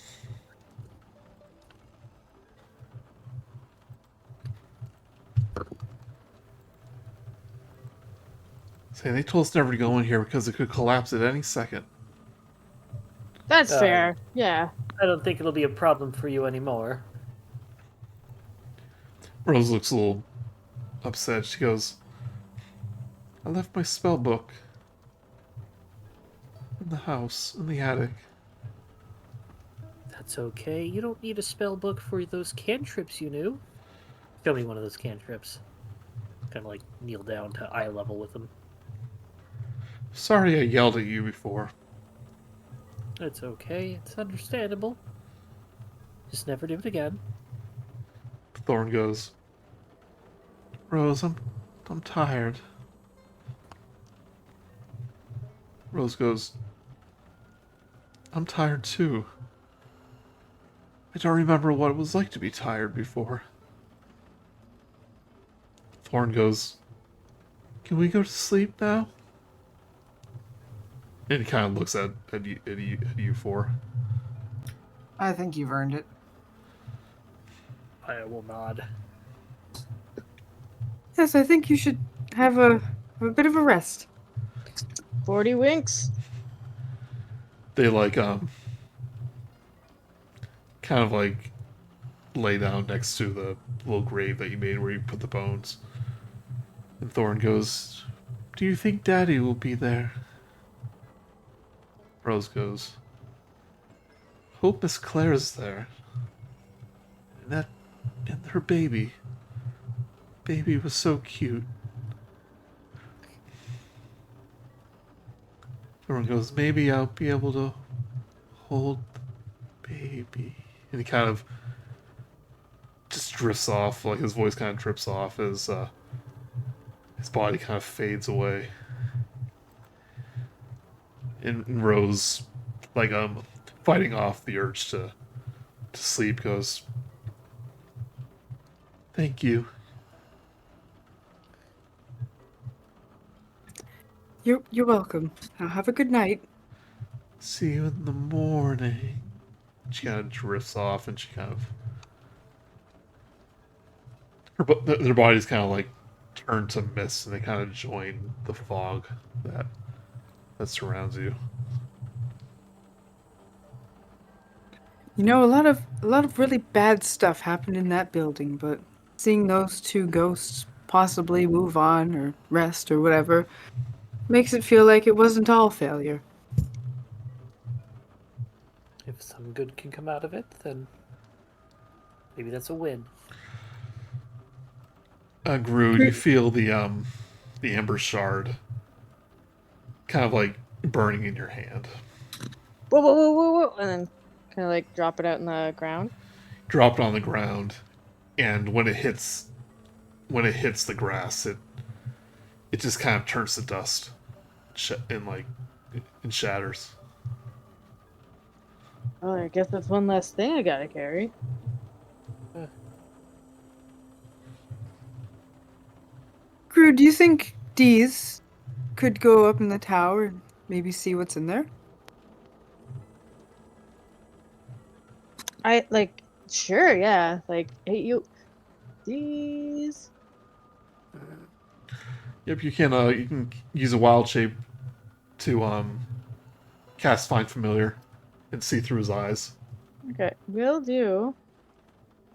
Saying they told us never to go in here because it could collapse at any second. That's fair. Yeah. I don't think it'll be a problem for you anymore. Rose looks a little upset. She goes, I left my spell book in the house, in the attic. That's okay. You don't need a spell book for those cantrips, you knew. Show me one of those cantrips. Kind of like kneel down to eye level with them. Sorry I yelled at you before. It's okay. It's understandable. Just never do it again. Thorn goes, Rose, I'm tired. Rose goes, I'm tired too. I don't remember what it was like to be tired before. Thorn goes, can we go to sleep now? And he kind of looks at you four. I think you've earned it. I will nod. Yes, I think you should have a bit of a rest. 40 winks. They kind of like lay down next to the little grave that you made where you put the bones. And Thorn goes, do you think Daddy will be there? Rose goes, hope Miss Claire's there. And her baby. Baby was so cute. Thorn goes, maybe I'll be able to hold the baby. And he kind of just drifts off, like his voice kind of drips off as his body kind of fades away. And Rose, like fighting off the urge to sleep, goes, thank you. You're welcome. Now have a good night. See you in the morning. She kind of drifts off, and she kind of their bodies kind of like turn to mist, and they kind of join the fog that surrounds you. You know, a lot of really bad stuff happened in that building, but seeing those two ghosts possibly move on or rest or whatever makes it feel like it wasn't all failure. If some good can come out of it, then maybe that's a win. Grude, you feel the ember shard kind of like burning in your hand. Whoa, whoa, whoa, whoa, whoa. And then kind of like drop it out in the ground. Drop it on the ground, and when it hits the grass, it just kind of turns to dust, and shatters. Oh, I guess that's one less thing I gotta carry. Crew, do you think Dees could go up in the tower and maybe see what's in there? Sure, yeah. Like, hey, you. These. Yep, you can use a wild shape to cast Find Familiar and see through his eyes. Okay, will do.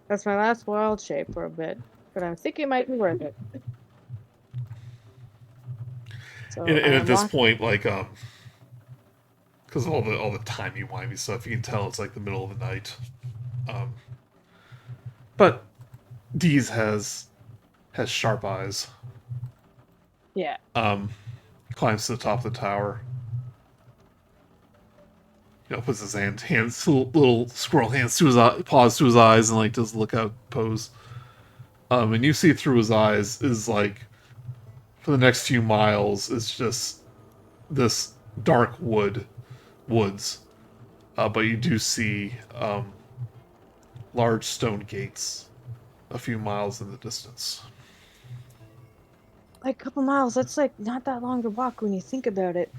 That's my last wild shape for a bit, but I'm thinking it might be worth it. So And I at this unlock- point, like because of all the timey-wimey stuff, you can tell it's like the middle of the night. But Dees has sharp eyes. Yeah. Climbs to the top of the tower. Puts his hands, little squirrel hands to his paws to his eyes, and like does the lookout pose. And you see through his eyes is like, for the next few miles, is just this dark woods. But you do see large stone gates a few miles in the distance. Like a couple miles, that's like not that long to walk when you think about it.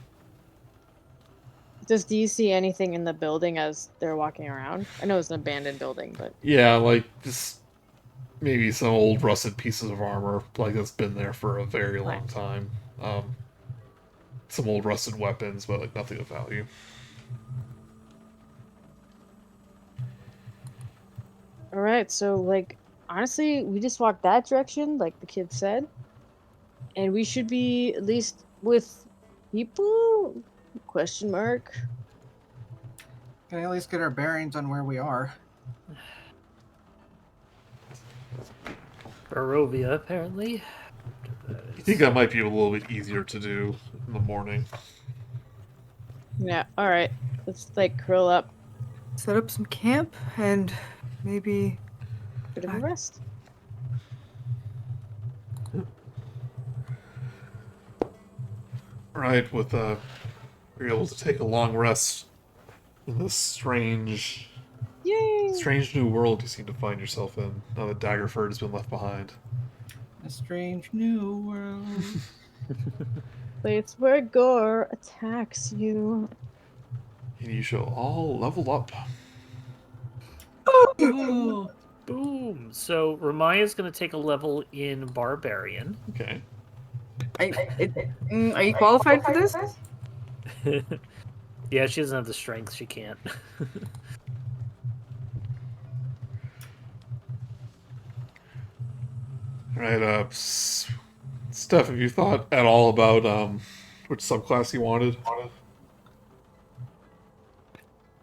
Do you see anything in the building as they're walking around? I know it's an abandoned building, but Yeah, like just maybe some old rusted pieces of armor, like that's been there for a very long time. Some old rusted weapons, but like nothing of value. all right. So like honestly, we just walked that direction, like the kid said, and we should be at least with people? Question mark. Can I at least get our bearings on where we are? Barovia, apparently. You think that might be a little bit easier to do in the morning? Yeah. All right. Let's like curl up, Set up some camp and maybe. bit of a rest. Right, you're able to take a long rest in this Yay! strange new world you seem to find yourself in, now that Daggerford has been left behind. A strange new world. Place where gore attacks you. And you shall all level up. Ooh. Boom! So Romaya's going to take a level in Barbarian. Okay. Are you qualified for this? Yeah, she doesn't have the strength. She can't. Right, Steph, have you thought at all about which subclass you wanted?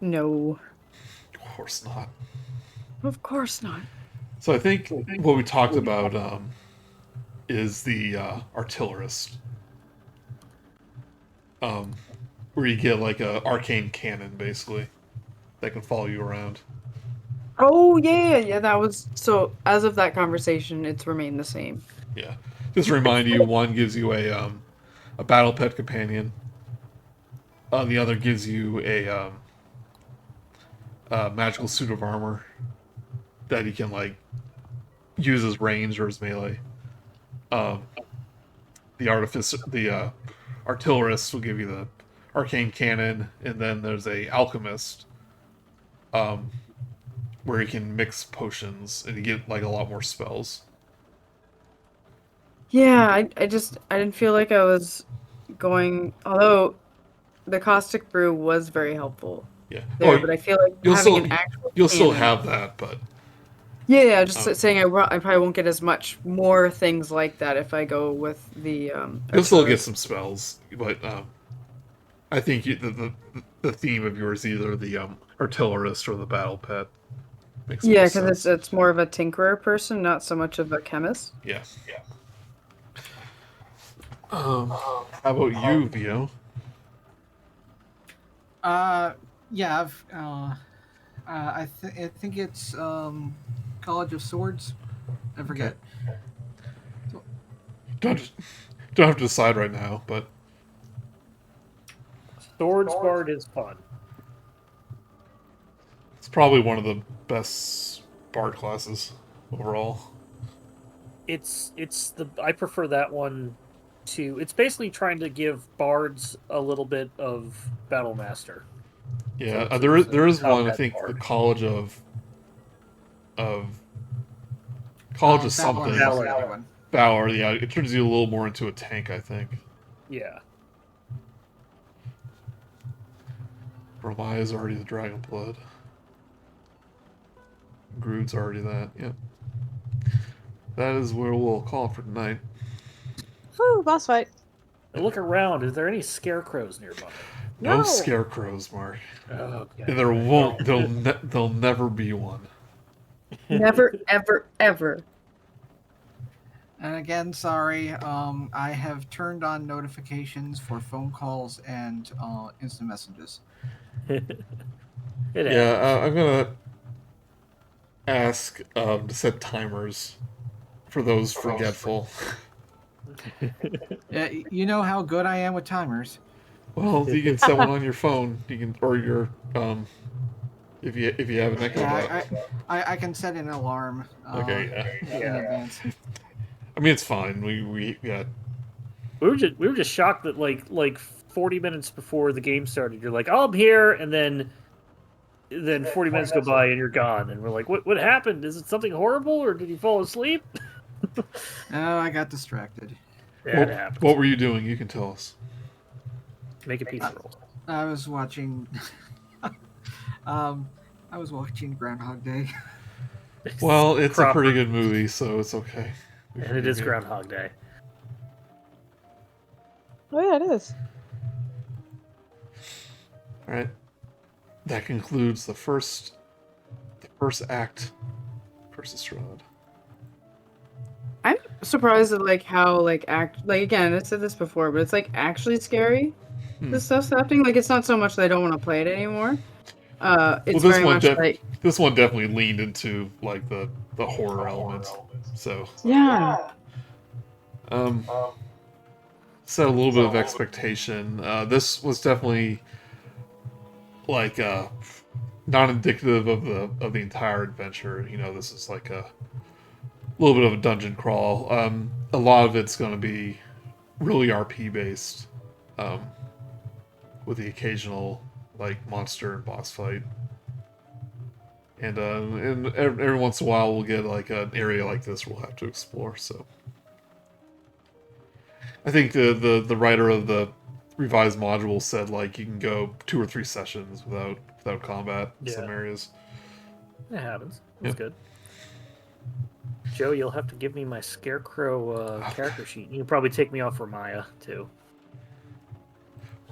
No. Of course not. Of course not. So I think what we talked about is the artillerist, where you get like a arcane cannon basically that can follow you around. Oh yeah. That was so. As of that conversation, it's remained the same. Yeah, just to remind you, one gives you a battle pet companion. The other gives you a magical suit of armor that you can like use as range or as melee. The artillerist will give you the arcane cannon, and then there's a alchemist, where you can mix potions and you get like a lot more spells. Yeah, I didn't feel like I was going. Although the caustic brew was very helpful Yeah. there, but I feel like you'll having still an actual you'll still cannon- have that, but Yeah, just saying I probably won't get as much more things like that if I go with the you'll still get artillery. some spells. But I think the theme of yours is either the artillerist or the battle pet. Makes Yeah, more because sense. it's more of a tinkerer person, not so much of a chemist. Yeah. How about you, Vio? Yeah, I think it's College of Swords. I forget. Don't have to decide right now, but Swords Bard is fun. it's probably one of the best bard classes overall. I prefer that one to. It's basically trying to give bards a little bit of battle master. Yeah, So there is it's a one. I combat think the bard. College of Valor something. is the other one. Valor. Yeah, it turns you a little more into a tank, I think. Yeah. Romaia is already the dragon blood. Grude's already that. Yep. That is where we'll call it for tonight. Woo, boss fight. Look around. Is there any scarecrows nearby? No No. scarecrows, Mark. Okay. And there won't. There'll never be one. Never, ever, ever. And again, sorry. I have turned on notifications for phone calls and instant messages. Yeah, I'm gonna ask to set timers for those forgetful. You know how good I am with timers. Well, you can set one on your phone. You can, or your if you have an Echo Dot. I can set an alarm. Okay, yeah. In advance. I mean, it's fine. We got. We were just shocked that like 40 minutes before the game started, you're like, "Oh, I'm here," and then 40 minutes go by and you're gone, and we're like, "What happened? Is it something horrible, or did you fall asleep?" Oh, I got distracted. Yeah, it happens. What were you doing? You can tell us. Make a pizza roll. I was watching. I was watching Groundhog Day. Well, it's a Proper. pretty good movie, so it's okay. We And it is forgive you. Groundhog Day. Oh yeah, it is. All right. That concludes the first act. First Strahd. surprised at like how like again, I said this before, but it's like actually scary. This stuff's happening. Like it's not so much that I don't want to play it anymore. It's this very one much like this one definitely leaned into like the horror elements. So yeah. um, set a little bit of expectation. This was definitely like not indicative of the entire adventure. You know, this is like a little bit of a dungeon crawl. A lot of it's going to be really RP based, with the occasional like monster and boss fight. And every once in a while we'll get like an area like this we'll have to explore. So I think the writer of the revised module said like you can go 2 or 3 sessions without combat in some areas. It happens. That's Yep. good. Joe, you'll have to give me my Scarecrow character sheet. You can probably take me off Romaia, too.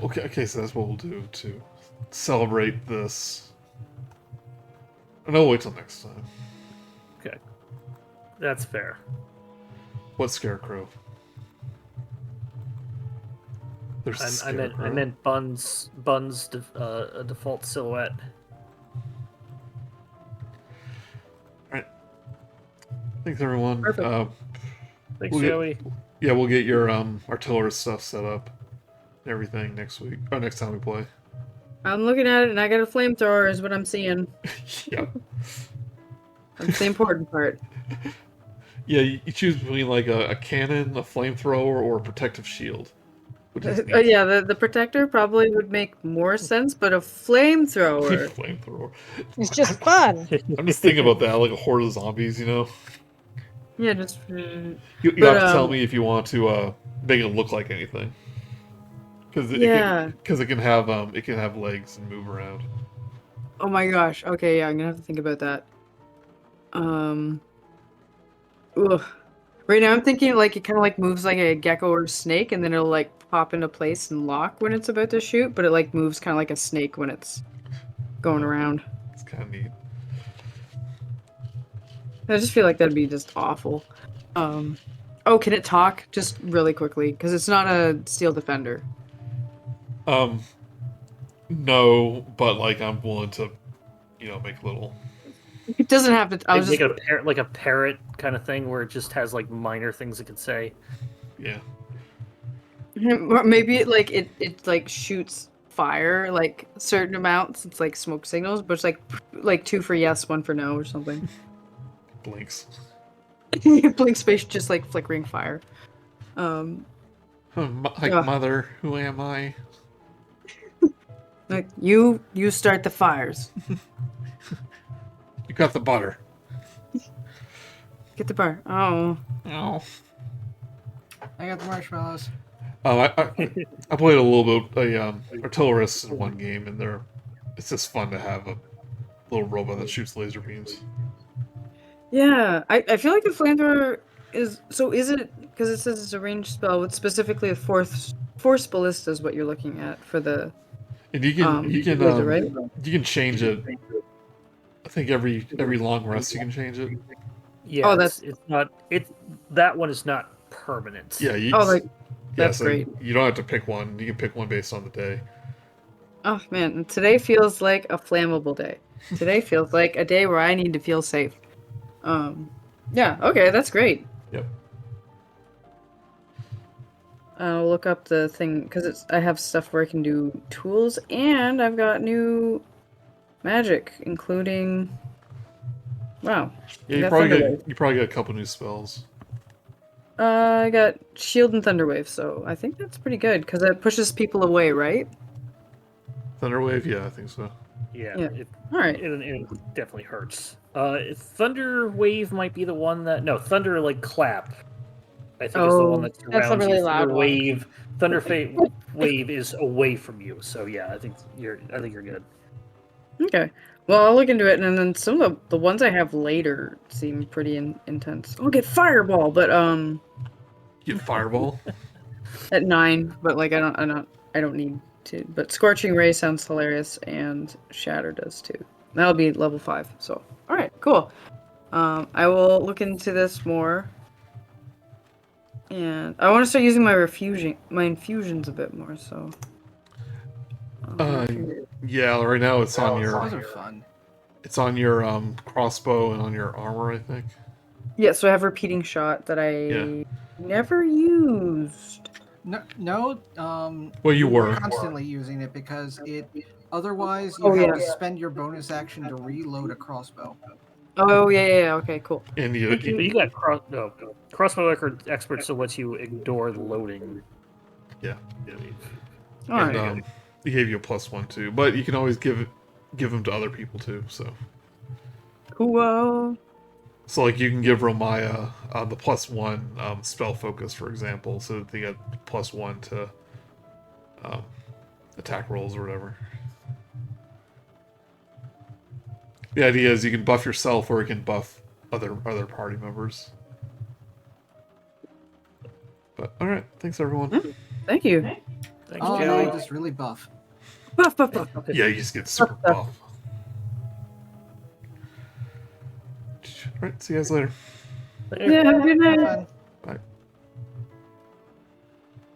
Okay, so that's what we'll do to celebrate this. And I'll wait till next time. Okay. That's fair. What Scarecrow? There's a I Scarecrow. meant Bun's a default silhouette. Alright. Thanks, everyone. Perfect. Thanks, We'll get- Joey. Yeah, we'll get your artillerist stuff set up and everything next week. Or next time we play. I'm looking at it and I got a flamethrower is what I'm seeing. Yeah. That's the important part. Yeah, you choose between like a cannon, a flamethrower, or a protective shield. Which is neat. Yeah, the protector probably would make more sense, but a flamethrower. Flamethrower. It's just fun. I'm just thinking about that, like a horde of zombies, you know? Yeah, just You But, have to tell me if you want to make it look like anything. Because Yeah. it can have legs and move around. oh my gosh. Okay, yeah, I'm gonna have to think about that. Ugh. Right now I'm thinking like it kind of like moves like a gecko or a snake, and then it'll like pop into place and lock when it's about to shoot, but it like moves kind of like a snake when it's going around. It's kind of neat. I just feel like that'd be just awful. Oh, can it talk? Just really quickly, because it's not a steel defender. No, but like I'm willing to, make little. It doesn't have to. I was Make just it like a parrot kind of thing where it just has like minor things it can say. Yeah. or maybe it like shoots fire like certain amounts. It's like smoke signals, but it's like 2 for yes, 1 for no, or something. Blinks. Blink space, just like flickering fire. Like Ugh. mother, who am I? Like you start the fires. You got the butter. Get the bar. Oh. Oh. I got the marshmallows. I played a little bit artillerist in one game, and it's just fun to have a little robot that shoots laser beams. Yeah, I feel like the flamethrower is it because it says it's a ranged spell with specifically a force ballista is what you're looking at for the And you can laser, right? you can change it. I think every long rest you can change it. Yeah, Oh, it's not that one is not permanent. Yeah. That's great. You don't have to pick one. You can pick one based on the day. Oh man, today feels like a flammable day. Today feels like a day where I need to feel safe. Yeah, okay, that's great. Yep. I'll look up the thing because I have stuff where I can do tools, and I've got new magic, including. Wow. Yeah, I you got probably get a couple new spells. I got shield and thunderwave, so I think that's pretty good because it pushes people away, right? Thunderwave, yeah, I think so. Yeah. Yeah. All right. It definitely hurts. Thunder Wave might be the one that Thunder like clap. I think is the one that surrounds that's a really you. loud one. Thunder Wave is away from you. So yeah, I think you're good. Okay. Well, I'll look into it, and then some of the ones I have later seem pretty intense. I'll get fireball, but Get fireball. at 9. But like I don't need to. But scorching ray sounds hilarious, and shatter does too. That'll be level 5. So all right, cool. I will look into this more. And I want to start using my infusions a bit more. So. Yeah, right now it's on Those your are fun. crossbow and on your armor, I think. Yeah, so I have repeating shot that I Yeah. never used. No. Well, you were. constantly using it because it. Otherwise, you Oh, have yeah. to spend your bonus action to reload a crossbow. Oh yeah. Okay, cool. And But you got crossbow expert, so lets you ignore the loading. yeah. All And right. he gave you a +1 too, but you can always give them to other people too. Cool. So like you can give Romaia the +1 spell focus, for example, so that they get +1 to attack rolls or whatever. The idea is you can buff yourself or you can buff other party members. But all right, thanks everyone. Thank you. Thanks, Oh, Joey. no, just really buff. Buff. Yeah, you just get super buff. All right, see you guys later. Yeah, have a good night. Have fun.